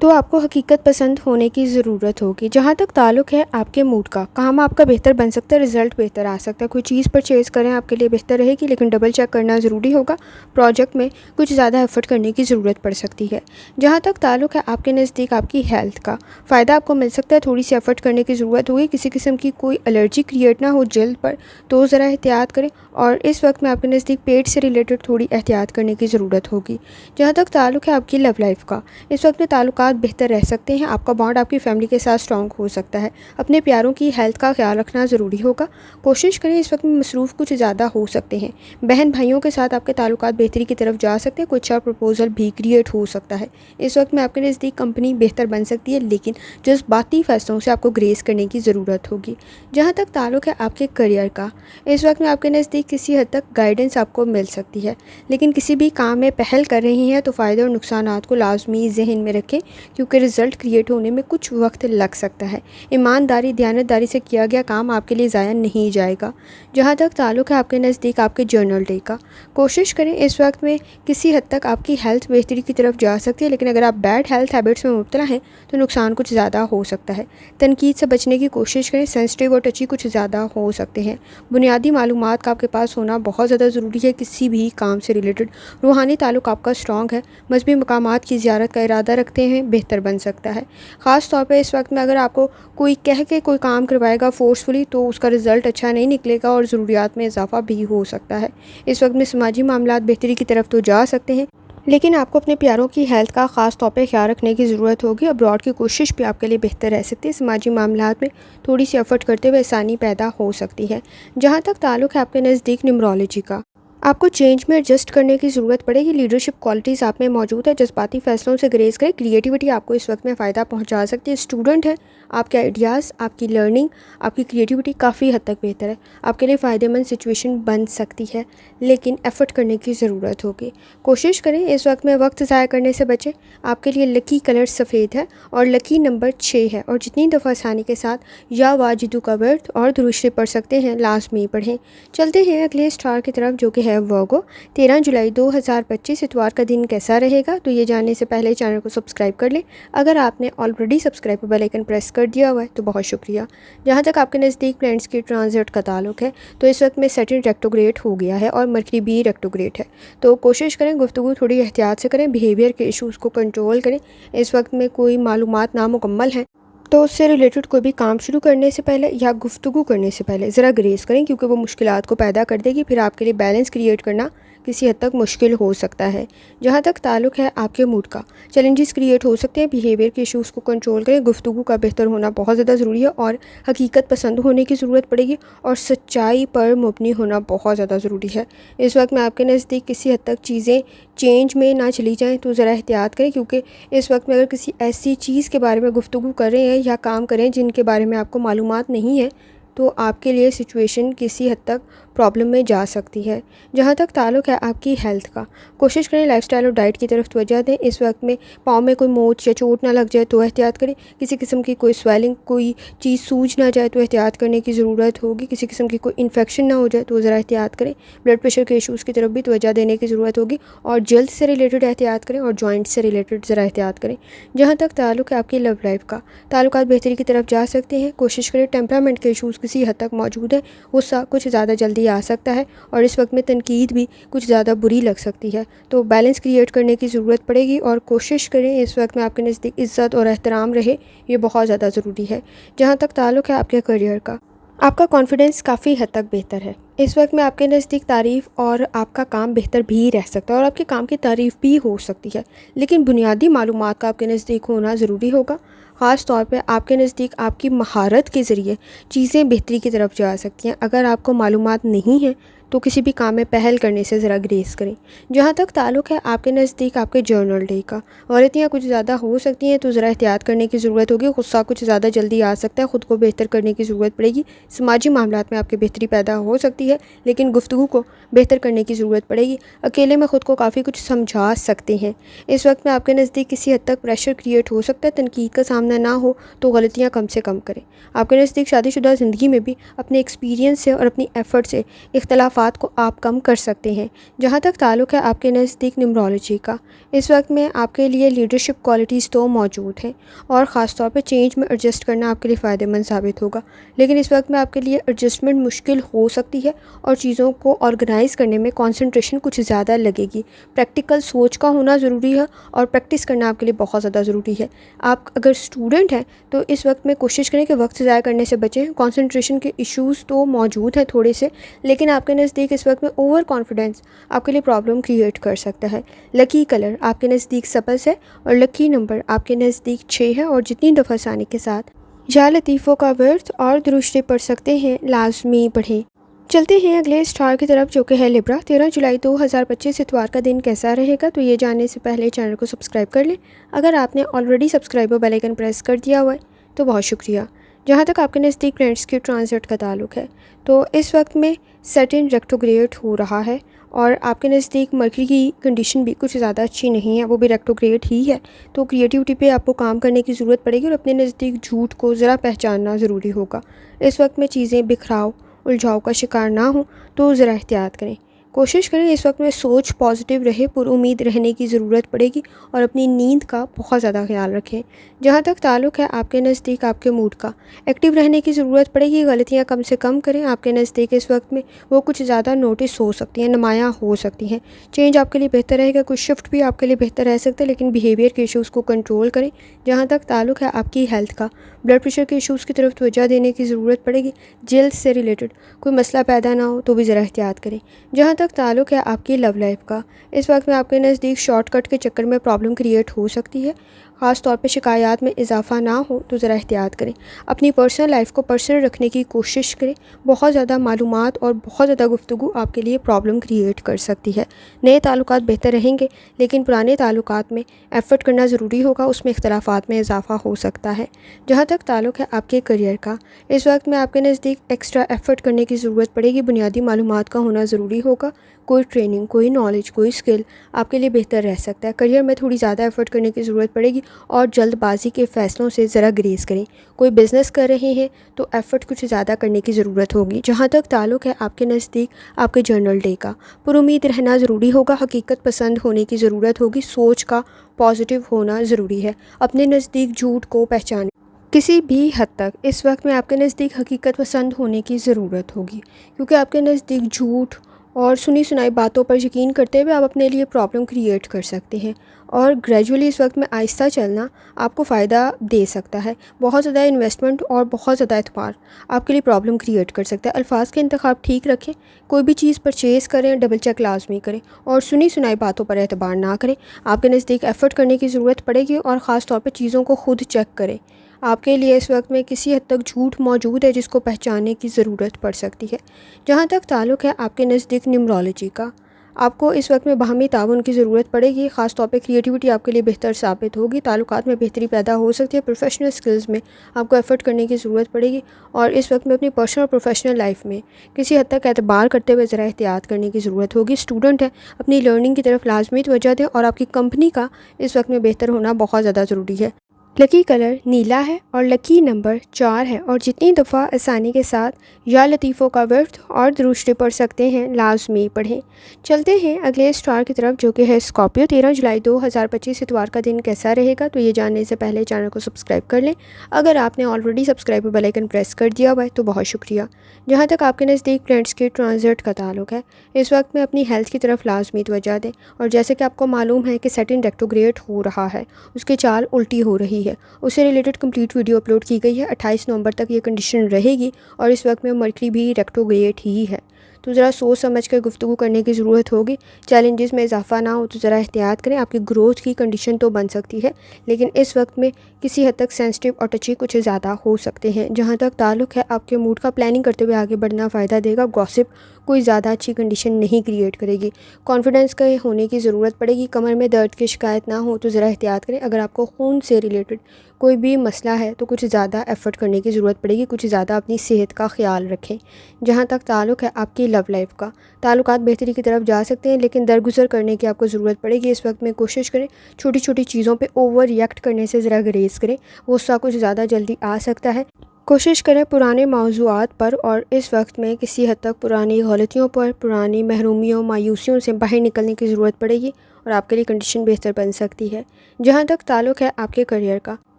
तो आपको हकीकत पसंद होने की ज़रूरत होगी। जहाँ तक ताल्लुक़ है आपके मूड का, काम आपका बेहतर बन सकता है, रिज़ल्ट बेहतर आ सकता है। कोई चीज़ परचेज़ करें आपके लिए बेहतर रहेगी, लेकिन डबल चेक करना ज़रूरी होगा। प्रोजेक्ट में कुछ ज़्यादा एफर्ट करने की ज़रूरत पड़ सकती है। जहाँ तक ताल्लुक़ है आपके नज़दीक आपकी हेल्थ का, फ़ायदा आपको मिल सकता है, थोड़ी सी एफर्ट करने की ज़रूरत होगी। किसी किस्म की कोई एलर्जी क्रिएट ना हो जल्द पर, तो ज़रा एहतियात करें। और इस वक्त में आपके नज़दीक पेट से रिलेटेड थोड़ी एहतियात करने की ज़रूरत होगी। जहाँ तक ताल्लुक़ है आपकी लव लाइफ का, इस वक्त में ताल्लुकात बेहतर रह सकते हैं। आपका बॉन्ड आपकी फैमिली के साथ स्ट्रॉन्ग हो सकता है। अपने प्यारों की हेल्थ का ख्याल रखना ज़रूरी होगा। कोशिश करें, इस वक्त में मसरूफ़ कुछ ज़्यादा हो सकते हैं। बहन भाइयों के साथ आपके ताल्लुकात बेहतरी की तरफ जा सकते हैं। कुछ अच्छा प्रपोजल भी क्रिएट हो सकता है। इस वक्त में आपके नज़दीक कंपनी बेहतर बन सकती है, लेकिन जज्बाती फैसलों से आपको ग्रेस करने की ज़रूरत होगी। जहाँ तक ताल्लुक़ है आपके करियर का, इस वक्त में आपके नज़दीक किसी हद तक गाइडेंस आपको मिल सकती है, लेकिन किसी भी काम में पहल कर रही हैं तो फ़ायदे और नुकसानात को लाजमी जहन में रखें, क्योंकि रिज़ल्ट क्रिएट होने में कुछ वक्त लग सकता है। ईमानदारी दयानतदारी से किया गया काम आपके लिए ज़ाया नहीं जाएगा। जहाँ तक ताल्लुक़ है आपके नज़दीक आपके जर्नल डे का, कोशिश करें इस वक्त में किसी हद तक आपकी हेल्थ बेहतरी की तरफ जा सकती है, लेकिन अगर आप बैड हेल्थ हैबिट्स में मुब्तला हैं तो नुकसान कुछ ज़्यादा हो सकता है। तनकीद से बचने की कोशिश करें, सेंसिटिव और टची कुछ ज़्यादा हो सकते हैं। बुनियादी मालूमात का आपके पास होना बहुत ज़्यादा ज़रूरी है किसी भी काम से रिलेटेड। रूहानी ताल्लुक़ आपका स्ट्रॉन्ग है, मज़हबी मकामात की ज़ियारत का इरादा रखते हैं, बेहतर बन सकता है। ख़ास तौर पे इस वक्त में अगर आपको कोई कह के कोई काम करवाएगा फ़ोर्सफुली तो उसका रिज़ल्ट अच्छा नहीं निकलेगा और ज़रूरियात में इजाफ़ा भी हो सकता है। इस वक्त में समाजी मामलात बेहतरी की तरफ तो जा सकते हैं, लेकिन आपको अपने प्यारों की हेल्थ का ख़ास तौर पे ख्याल रखने की ज़रूरत होगी। अब्रॉड की कोशिश भी आपके लिए बेहतर रह सकती है। समाजी मामलात में थोड़ी सी एफर्ट करते हुए आसानी पैदा हो सकती है। जहाँ तक ताल्लुक़ है आपके नज़दीक न्यूमरोलॉजी का, आपको चेंज में एडजस्ट करने की ज़रूरत पड़ेगी। लीडरशिप क्वालिटीज़ आप में मौजूद है, जज्बाती फ़ैसलों से ग्रेस करें। क्रिएटिविटी आपको इस वक्त में फ़ायदा पहुंचा सकती है। स्टूडेंट है, आपके आइडियाज़, आपकी लर्निंग, आपकी क्रिएटिविटी काफ़ी हद तक बेहतर है। आपके लिए फ़ायदेमंद सिचुएशन बन सकती है, लेकिन एफ़र्ट करने की ज़रूरत होगी। कोशिश करें इस वक्त में वक्त ज़ाया करने से बचें। आपके लिए लकी कलर सफ़ेद है और लकी नंबर 6 है। और जितनी दफ़ा आसानी के साथ या वाजिदू का वर्थ और दुरुस्ती पढ़ सकते हैं लाजमी पढ़ें। चलते हैं अगले स्टार की तरफ, जो कि है वर्गो। 13 जुलाई 2025 इतवार का दिन कैसा रहेगा, तो ये जानने से पहले चैनल को सब्सक्राइब कर लें। अगर आपने ऑलरेडी सब्सक्राइब पर बेल आइकन प्रेस कर दिया हुआ है तो बहुत शुक्रिया। जहाँ तक आपके नज़दीक प्लैनेट्स की ट्रांजिट का ताल्लुक है, तो इस वक्त में सैटर्न रेट्रोग्रेड हो गया है और मरकरी भी रेट्रोग्रेड है। तो कोशिश करें गुफ्तगू थोड़ी एहतियात से करें, बिहेवियर के इशूज़ को कंट्रोल करें। इस वक्त में कोई मालूमात नामुकम्मल है तो उससे रिलेटेड कोई भी काम शुरू करने से पहले या गुफ्तगू करने से पहले ज़रा ग्रेस करें, क्योंकि वो मुश्किलात को पैदा कर देगी। फिर आपके लिए बैलेंस क्रिएट करना किसी हद तक मुश्किल हो सकता है। जहाँ तक ताल्लुक़ है आपके मूड का, चैलेंजेस क्रिएट हो सकते हैं। बिहेवियर के इशूज़ को कंट्रोल करें। गुफ्तगू का बेहतर होना बहुत ज़्यादा ज़रूरी है और हकीकत पसंद होने की ज़रूरत पड़ेगी और सच्चाई पर मुबनी होना बहुत ज़्यादा ज़रूरी है। इस वक्त में आपके नज़दीक किसी हद तक चीज़ें चेंज में ना चली जाएँ तो ज़रा एहतियात करें, क्योंकि इस वक्त में अगर किसी ऐसी चीज़ के बारे में गुफ्तगू कर रहे हैं या काम करें जिनके बारे में आपको मालूमात नहीं है, तो आपके लिए सिचुएशन किसी हद तक प्रॉब्लम में जा सकती है। जहाँ तक ताल्लुक़ है आपकी हेल्थ का, कोशिश करें लाइफस्टाइल और डाइट की तरफ तवज्जो दें। इस वक्त में पाँव में कोई मोच या चोट ना लग जाए तो एहतियात करें। किसी किस्म की कोई स्वेलिंग, कोई चीज़ सूज ना जाए तो एहतियात करने की ज़रूरत होगी। किसी किस्म की कोई इन्फेक्शन ना हो जाए तो ज़रा एहतियात करें। ब्लड प्रेशर के इशूज़ की तरफ भी तवज्जो देने की ज़रूरत होगी और जल्द से रिलेटेड एहतियात करें और जॉइंट से रिलेटेड ज़रा एहतियात करें। जहाँ तक ताल्लुक़ है आपकी लव लाइफ का, ताल्लुकात बेहतरी की तरफ जा सकते हैं। कोशिश करें, टेम्परामेंट के इशूज़ किसी हद तक मौजूद है, गुस्सा कुछ ज़्यादा जल्दी आ सकता है और इस वक्त में तनकीद भी कुछ ज़्यादा बुरी लग सकती है। तो बैलेंस क्रिएट करने की ज़रूरत पड़ेगी और कोशिश करें इस वक्त में आपके नज़दीक इज़्ज़त और एहतराम रहे, ये बहुत ज़्यादा ज़रूरी है। जहाँ तक ताल्लुक़ है आपके करियर का, आपका कॉन्फिडेंस काफ़ी हद तक बेहतर है। इस वक्त में आपके नज़दीक तारीफ़ और आपका काम बेहतर भी रह सकता है और आपके काम की तारीफ़ भी हो सकती है, लेकिन बुनियादी मालूमात का आपके नज़दीक होना ज़रूरी होगा। ख़ास तौर पे आपके नज़दीक आपकी महारत के ज़रिए चीज़ें बेहतरी की तरफ जा सकती हैं। अगर आपको मालूमात नहीं है तो किसी भी काम में पहल करने से ज़रा ग्रेस करें। जहाँ तक ताल्लुक़ है आपके नज़दीक आपके जर्नल डे का, गलतियाँ कुछ ज़्यादा हो सकती हैं, तो ज़रा एहतियात करने की ज़रूरत होगी। गुस्सा कुछ ज़्यादा जल्दी आ सकता है, ख़ुद को बेहतर करने की ज़रूरत पड़ेगी। समाजी मामलात में आपकी बेहतरी पैदा हो सकती है, लेकिन गुफ्तगू को बेहतर करने की ज़रूरत पड़ेगी। अकेले में ख़ुद को काफ़ी कुछ समझा सकते हैं। इस वक्त में आपके नज़दीक किसी हद तक प्रेशर क्रिएट हो सकता है। तनकीद का सामना ना हो तो गलतियाँ कम से कम करें। आपके नज़दीक शादीशुदा ज़िंदगी में भी अपने एक्सपीरियंस से और अपनी एफ़र्ट से इख्तलाफात को आप कम कर सकते हैं। जहाँ तक ताल्लुक़ है आपके नज़दीक न्यूमरोलॉजी का, इस वक्त में आपके लिए लीडरशिप क्वालिटीज़ तो मौजूद हैं और ख़ास तौर पे चेंज में एडजस्ट करना आपके लिए फ़ायदेमंद साबित होगा। लेकिन इस वक्त में आपके लिए एडजस्टमेंट मुश्किल हो सकती है और चीज़ों को ऑर्गेनाइज़ करने में कंसंट्रेशन कुछ ज़्यादा लगेगी। प्रैक्टिकल सोच का होना ज़रूरी है और प्रैक्टिस करना आपके लिए बहुत ज़्यादा ज़रूरी है। आप अगर स्टूडेंट हैं तो इस वक्त में कोशिश करें कि वक्त ज़ाया करने से बचें। कंसंट्रेशन के इश्यूज़ तो मौजूद हैं थोड़े से, लेकिन आपके नज़दीक इस वक्त में ओवर कॉन्फिडेंस आपके लिए प्रॉब्लम क्रिएट कर सकता है। लकी कलर आपके नज़दीक सब्ज़ है और लकी नंबर आपके नज़दीक 6 है। और जितनी दफ़ा आसानी के साथ या लतीफ़ों का वर्थ और दुरुस्ती पढ़ सकते हैं, लाजमी पढ़ें। चलते हैं अगले स्टार की तरफ, जो कि है लिब्रा। 13 जुलाई 2025 इतवार का दिन कैसा रहेगा, तो ये जानने से पहले चैनल को सब्सक्राइब कर लें। अगर आपने ऑलरेडी सब्सक्राइब और बेल आइकन प्रेस कर दिया हुआ है तो बहुत शुक्रिया। जहाँ तक आपके नज़दीक प्लैनेट्स के ट्रांजिट का ताल्लुक़ है, तो इस वक्त में सैटर्न रेट्रोग्रेड हो रहा है और आपके नज़दीक मरकरी की कंडीशन भी कुछ ज़्यादा अच्छी नहीं है, वो भी रेट्रोग्रेड ही है। तो क्रिएटिविटी पे आपको काम करने की ज़रूरत पड़ेगी और अपने नज़दीक झूठ को ज़रा पहचानना ज़रूरी होगा। इस वक्त में चीज़ें बिखराव उलझाव का शिकार ना हो तो ज़रा एहतियात करें। कोशिश करें इस वक्त में सोच पॉजिटिव रहे, पुरुमीद रहने की ज़रूरत पड़ेगी और अपनी नींद का बहुत ज़्यादा ख्याल रखें। जहाँ तक ताल्लुक़ है आपके नज़दीक आपके मूड का, एक्टिव रहने की ज़रूरत पड़ेगी। गलतियाँ कम से कम करें। आपके नज़दीक इस वक्त में वो कुछ ज़्यादा नोटिस हो सकती हैं, नुमायाँ हो सकती हैं। चेंज आपके लिए बेहतर रहेगा, कुछ शिफ्ट भी आपके लिए बेहतर रह सकता है, लेकिन बिहेवियर के इशूज़ को कंट्रोल करें। जहाँ तक ताल्लुक़ है आपकी हेल्थ का, ब्लड प्रेशर के इशूज़ की तरफ तवज्जो देने की ज़रूरत पड़ेगी। जल्द से रिलेटेड कोई मसला पैदा ना हो तो भी ज़रा एहतियात करें। जहाँ तक ताल्लुक़ है आपकी लव लाइफ का, इस वक्त में आपके नज़दीक शॉर्टकट के चक्कर में प्रॉब्लम क्रिएट हो सकती है। ख़ास तौर पे शिकायत में इजाफा ना हो तो ज़रा एहतियात करें। अपनी पर्सनल लाइफ को पर्सनल रखने की कोशिश करें। बहुत ज़्यादा मालूमात और बहुत ज़्यादा गुफ्तगू आपके लिए प्रॉब्लम क्रिएट कर सकती है। नए ताल्लुकात बेहतर रहेंगे, लेकिन पुराने ताल्लुकात में एफ़र्ट करना ज़रूरी होगा, उसमें इख्तलाफात में इजाफा हो सकता है। जहाँ तक ताल्लुक़ है आपके करियर का, इस वक्त में आपके नज़दीक एक्स्ट्रा एफ़र्ट करने की ज़रूरत पड़ेगी। बुनियादी मालूमात का होना ज़रूरी होगा। कोई ट्रेनिंग, कोई नॉलेज, कोई स्किल आपके लिए बेहतर रह सकता है। करियर में थोड़ी ज़्यादा एफ़र्ट करने की ज़रूरत पड़ेगी और जल्दबाजी के फ़ैसलों से ज़रा ग्रेस करें। कोई बिज़नेस कर रहे हैं तो एफ़र्ट कुछ ज़्यादा करने की ज़रूरत होगी। जहाँ तक ताल्लुक़ है आपके नज़दीक आपके जर्नल डे का, पुरुमीद रहना ज़रूरी होगा। हकीकत पसंद होने की ज़रूरत होगी। सोच का पॉजिटिव होना ज़रूरी है। अपने नज़दीक झूठ को पहचानें। किसी भी हद तक इस वक्त में आपके नज़दीक हकीकत पसंद होने की ज़रूरत होगी, क्योंकि आपके नज़दीक झूठ और सुनी सुनाई बातों पर यकीन करते हुए आप अपने लिए प्रॉब्लम क्रिएट कर सकते हैं। और ग्रेजुअली इस वक्त में आहिस्ता चलना आपको फ़ायदा दे सकता है। बहुत ज़्यादा इन्वेस्टमेंट और बहुत ज़्यादा एतबार आपके लिए प्रॉब्लम क्रिएट कर सकता है। अल्फाज के इंतखाब ठीक रखें। कोई भी चीज़ परचेज़ करें, डबल चेक लाजमी करें और सुनी सुनाई बातों पर एतबार ना करें। आपके नज़दीक एफ़र्ट करने की ज़रूरत पड़ेगी और ख़ास तौर पर चीज़ों को खुद चेक करें। आपके लिए इस वक्त में किसी हद तक झूठ मौजूद है जिसको पहचानने की ज़रूरत पड़ सकती है। जहाँ तक ताल्लुक़ है आपके नज़दीक न्यूमरोलॉजी का, आपको इस वक्त में बाहमी ताउन की ज़रूरत पड़ेगी। ख़ास तौर पे क्रिएटिविटी आपके लिए बेहतर साबित होगी। ताल्लुकात में बेहतरी पैदा हो सकती है। प्रोफेशनल स्किल्स में आपको एफ़र्ट करने की ज़रूरत पड़ेगी और इस वक्त में अपनी पर्सनल और प्रोफेशनल लाइफ में किसी हद तक एतबार करते हुए ज़रा एहतियात करने की ज़रूरत होगी। स्टूडेंट है, अपनी लर्निंग की तरफ लाजमी तवज्जो दें और आपकी कंपनी का इस वक्त में बेहतर होना बहुत ज़्यादा ज़रूरी है। लकी कलर नीला है और लकी नंबर 4 है। और जितनी दफ़ा आसानी के साथ या लतीफ़ों का वर्थ और दुरुस्ती पढ़ सकते हैं, लाजमी पढ़ें। चलते हैं अगले स्टार की तरफ, जो कि है स्कॉर्पियो। 13 जुलाई 2025 इतवार का दिन कैसा रहेगा, तो ये जानने से पहले चैनल को सब्सक्राइब कर लें। अगर आपने already subscribe bell icon press कर दिया हुआ है तो बहुत शुक्रिया। जहाँ तक आपके नज़दीक प्लैनेट्स के ट्रांजिट का ताल्लुक़ है, इस वक्त में अपनी हेल्थ की तरफ लाजमी तवज्जो दें। और जैसे कि आपको मालूम है कि सैटर्न रेट्रोग्रेड हो रहा है, उसकी चाल उल्टी हो रही है, उससे रिलेटेड कंप्लीट वीडियो अपलोड की गई है। 28 नवंबर तक ये कंडीशन रहेगी और इस वक्त में मरकरी भी रेट्रोग्रेड ही है। तो ज़रा सोच समझ कर गुफ्तगू करने की ज़रूरत होगी। चैलेंजेस में इजाफा ना हो तो ज़रा एहतियात करें। आपकी ग्रोथ की कंडीशन तो बन सकती है, लेकिन इस वक्त में किसी हद तक सेंसिटिव और टची कुछ ज़्यादा हो सकते हैं। जहाँ तक ताल्लुक़ है आपके मूड का, प्लानिंग करते हुए आगे बढ़ना फ़ायदा देगा। गॉसिप कोई ज़्यादा अच्छी कंडीशन नहीं क्रिएट करेगी। कॉन्फिडेंस के होने की ज़रूरत पड़ेगी। कमर में दर्द की शिकायत ना हो तो ज़रा एहतियात करें। अगर आपको खून से रिलेटेड कोई भी मसला है तो कुछ ज़्यादा एफ़र्ट करने की ज़रूरत पड़ेगी, कुछ ज़्यादा अपनी सेहत का ख़्याल रखें। जहाँ तक ताल्लुक़ है आपकी लव लाइफ का, ताल्लुकात बेहतरी की तरफ जा सकते हैं, लेकिन दरगुजर करने की आपको ज़रूरत पड़ेगी। इस वक्त में कोशिश करें छोटी छोटी चीज़ों पे ओवर रिएक्ट करने से ज़रा गुरेज़ करें, गुस्सा कुछ ज़्यादा जल्दी आ सकता है। कोशिश करें पुराने मौज़ूआत पर, और इस वक्त में किसी हद तक पुरानी गलतियों पर, पुरानी महरूमियों, मायूसियों से बाहर निकलने की ज़रूरत पड़ेगी और आपके लिए कंडीशन बेहतर बन सकती है। जहाँ तक ताल्लुक़ है आपके करियर का,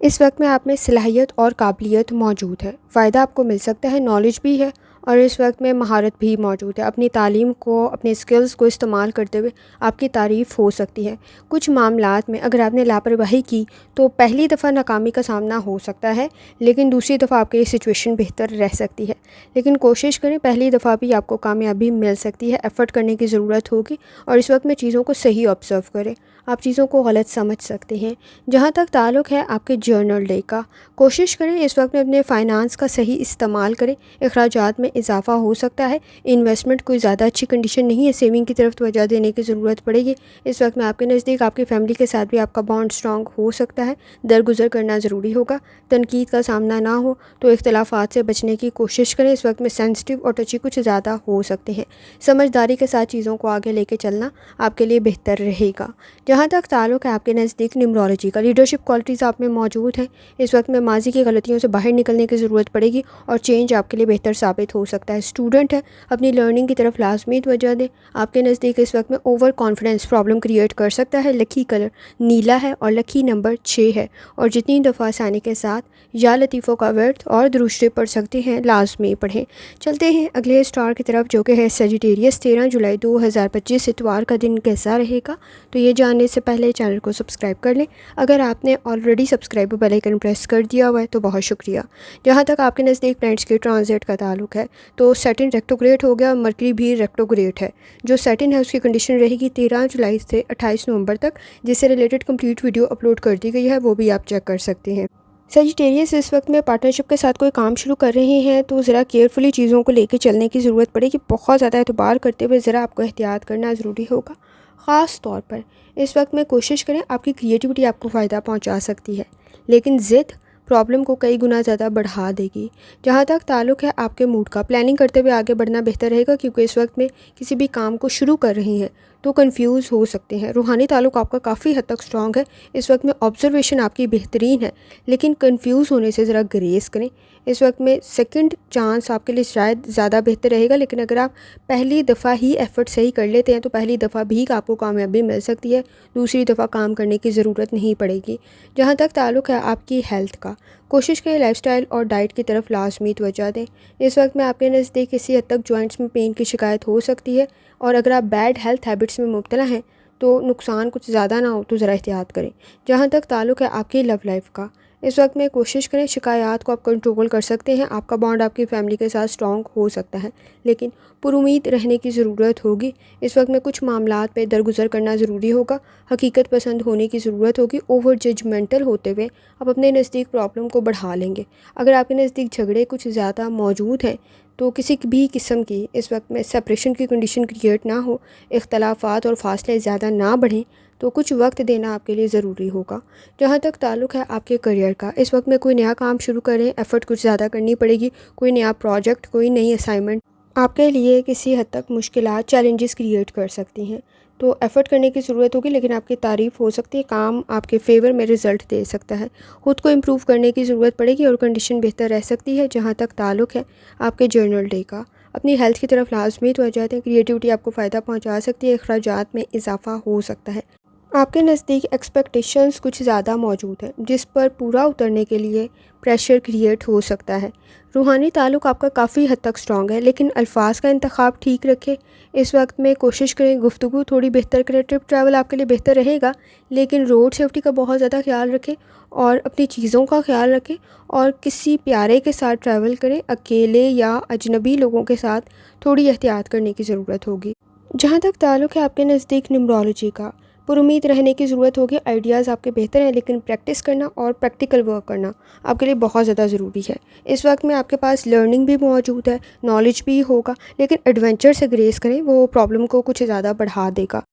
इस वक्त में आप में सलाहियत और काबिलियत मौजूद है। फ़ायदा आपको मिल सकता है, नॉलेज भी है और इस वक्त में महारत भी मौजूद है। अपनी तालीम को, अपने स्किल्स को इस्तेमाल करते हुए आपकी तारीफ़ हो सकती है। कुछ मामलात में अगर आपने लापरवाही की तो पहली दफ़ा नाकामी का सामना हो सकता है, लेकिन दूसरी दफ़ा आपके लिए सिचुएशन बेहतर रह सकती है। लेकिन कोशिश करें, पहली दफ़ा भी आपको कामयाबी मिल सकती है। एफ़र्ट करने की ज़रूरत होगी और इस वक्त में चीज़ों को सही ऑब्ज़र्व करें, आप चीज़ों को गलत समझ सकते हैं। जहाँ तक ताल्लुक़ है आपके जर्नल डे का, कोशिश करें इस वक्त में अपने फ़ाइनेंस का सही इस्तेमाल करें। अखराजात में इजाफ़ा हो सकता है। इन्वेस्टमेंट कोई ज़्यादा अच्छी कंडीशन नहीं है, सेविंग की तरफ तवज्जो देने की ज़रूरत पड़ेगी। इस वक्त में आपके नज़दीक आपकी फ़ैमिली के साथ भी आपका बॉन्ड स्ट्रॉन्ग हो सकता है। दरगुजर करना ज़रूरी होगा। तनकीद का सामना ना हो तो इख्तलाफात से बचने की कोशिश करें। इस वक्त में सेंसिटिव और टची कुछ ज़्यादा हो सकते हैं। समझदारी के साथ चीज़ों को आगे लेके चलना आपके लिए बेहतर रहेगा। जहाँ तक ताल्लुक़ है आपके नज़दीक न्यूमरोलॉजी का, लीडरशिप क्वालिटीज़ आप में मौजूद हैं। इस वक्त में माजी की गलतियों से बाहर निकलने की ज़रूरत पड़ेगी और चेंज आपके लिए बेहतर साबित हो सकता है। स्टूडेंट है, अपनी लर्निंग की तरफ लाजमी तवज्जो दें। आपके नज़दीक इस वक्त में ओवर कॉन्फिडेंस प्रॉब्लम क्रिएट कर सकता है। लकी कलर नीला है और लकी नंबर 6 है। और जितनी दफ़ा आसानी के साथ या लतीफ़ों का वर्थ और दुरुस्ती पढ़ सकते हैं, लाजमी पढ़ें। चलते हैं अगले स्टार की तरफ, जो कि है सेजिटेरियस। 13 जुलाई 2025 इतवार का दिन कैसा रहेगा, तो ये जानने से पहले चैनल को सब्सक्राइब कर लें। अगर आपने already subscribe bell icon press कर दिया हुआ है तो बहुत शुक्रिया। जहाँ तक आपके नज़दीक प्लैनेट्स के ट्रांजिट का ताल्लुक है, तो सैटर्न रेक्टोग्रेट हो गया, मरकरी भी रेक्टोग्रेट है। जो सैटर्न है उसकी कंडीशन रहेगी 13 जुलाई से 28 नवंबर तक, जिससे रिलेटेड कंप्लीट वीडियो अपलोड कर दी गई है, वो भी आप चेक कर सकते हैं। सेजिटेरियस इस वक्त में पार्टनरशिप के साथ कोई काम शुरू कर रहे हैं तो ज़रा केयरफुली चीज़ों को लेकर चलने की ज़रूरत पड़ेगी। बहुत ज़्यादा एतबार करते हुए ज़रा आपको एहतियात करना ज़रूरी होगा। ख़ास तौर पर इस वक्त में कोशिश करें, आपकी क्रिएटिविटी आपको फ़ायदा पहुंचा सकती है, लेकिन ज़िद प्रॉब्लम को कई गुना ज़्यादा बढ़ा देगी। जहाँ तक ताल्लुक़ है आपके मूड का, प्लानिंग करते हुए आगे बढ़ना बेहतर रहेगा, क्योंकि इस वक्त में किसी भी काम को शुरू कर रही हैं तो कंफ्यूज हो सकते हैं। रूहानी ताल्लुक़ आपका काफ़ी हद तक स्ट्रॉन्ग है। इस वक्त में ऑब्जर्वेशन आपकी बेहतरीन है, लेकिन कंफ्यूज होने से ज़रा ग्रेस करें। इस वक्त में सेकंड चांस आपके लिए शायद ज़्यादा बेहतर रहेगा, लेकिन अगर आप पहली दफ़ा ही एफ़र्ट सही कर लेते हैं तो पहली दफ़ा भी आपको कामयाबी मिल सकती है, दूसरी दफ़ा काम करने की ज़रूरत नहीं पड़ेगी। जहाँ तक ताल्लुक़ है आपकी हेल्थ का, कोशिश करें लाइफस्टाइल और डाइट की तरफ लाजमी तवज्जो दें। इस वक्त में आपके नज़दीक किसी हद तक जॉइंट्स में पेन की शिकायत हो सकती है, और अगर आप बैड हेल्थ हैबिट्स में मुब्तला हैं तो नुकसान कुछ ज़्यादा ना हो तो ज़रा एहतियात करें। जहाँ तक ताल्लुक़ है आपकी लव लाइफ का, इस वक्त में कोशिश करें शिकायत को आप कंट्रोल कर सकते हैं। आपका बॉन्ड आपकी फ़ैमिली के साथ स्ट्रॉन्ग हो सकता है, लेकिन पुरुमीद रहने की ज़रूरत होगी। इस वक्त में कुछ मामलात पे दरगुजर करना ज़रूरी होगा। हकीकत पसंद होने की ज़रूरत होगी। ओवर जजमेंटल होते हुए आप अपने नज़दीक प्रॉब्लम को बढ़ा लेंगे। अगर आपके नज़दीक झगड़े कुछ ज़्यादा मौजूद हैं तो किसी भी किस्म की इस वक्त में सेपरेशन की कंडीशन क्रिएट ना हो, इख्तलाफात और फासले ज़्यादा ना बढ़ें, तो कुछ वक्त देना आपके लिए ज़रूरी होगा। जहाँ तक ताल्लुक़ है आपके करियर का, इस वक्त में कोई नया काम शुरू करें, एफ़र्ट कुछ ज़्यादा करनी पड़ेगी। कोई नया प्रोजेक्ट, कोई नई असाइनमेंट आपके लिए किसी हद तक मुश्किलात, चैलेंजेस क्रिएट कर सकती हैं, तो एफ़र्ट करने की ज़रूरत होगी, लेकिन आपकी तारीफ़ हो सकती है। काम आपके फेवर में रिज़ल्ट दे सकता है। ख़ुद को इम्प्रूव करने की ज़रूरत पड़ेगी और कंडीशन बेहतर रह सकती है। जहाँ तक ताल्लुक़ है आपके जर्नल डे का, अपनी हेल्थ की तरफ लाजमी तवज्जो दें। क्रिएटिविटी आपको फ़ायदा पहुँचा सकती है। अखराजात में इजाफ़ा हो सकता है। आपके नज़दीक एक्सपेक्टेशंस कुछ ज़्यादा मौजूद हैं जिस पर पूरा उतरने के लिए प्रेशर क्रिएट हो सकता है। रूहानी ताल्लुक़ आपका काफ़ी हद तक स्ट्रॉन्ग है, लेकिन अल्फाज का इंतखाब ठीक रखें। इस वक्त में कोशिश करें गुफ्तगू थोड़ी बेहतर करें। ट्रिप ट्रैवल आपके लिए बेहतर रहेगा, लेकिन रोड सेफ्टी का बहुत ज़्यादा ख्याल रखें और अपनी चीज़ों का ख्याल रखें और किसी प्यारे के साथ ट्रैवल करें। अकेले या अजनबी लोगों के साथ थोड़ी एहतियात करने की ज़रूरत होगी। जहाँ तक ताल्लुक़ है आपके नज़दीक न्यूमरोलॉजी का, पुरुमीद रहने की ज़रूरत होगी। आइडियाज़ आपके बेहतर हैं, लेकिन प्रैक्टिस करना और प्रैक्टिकल वर्क करना आपके लिए बहुत ज़्यादा ज़रूरी है। इस वक्त में आपके पास लर्निंग भी मौजूद है, नॉलेज भी होगा, लेकिन एडवेंचर से ग्रेस करें, वो प्रॉब्लम को कुछ ज़्यादा बढ़ा देगा।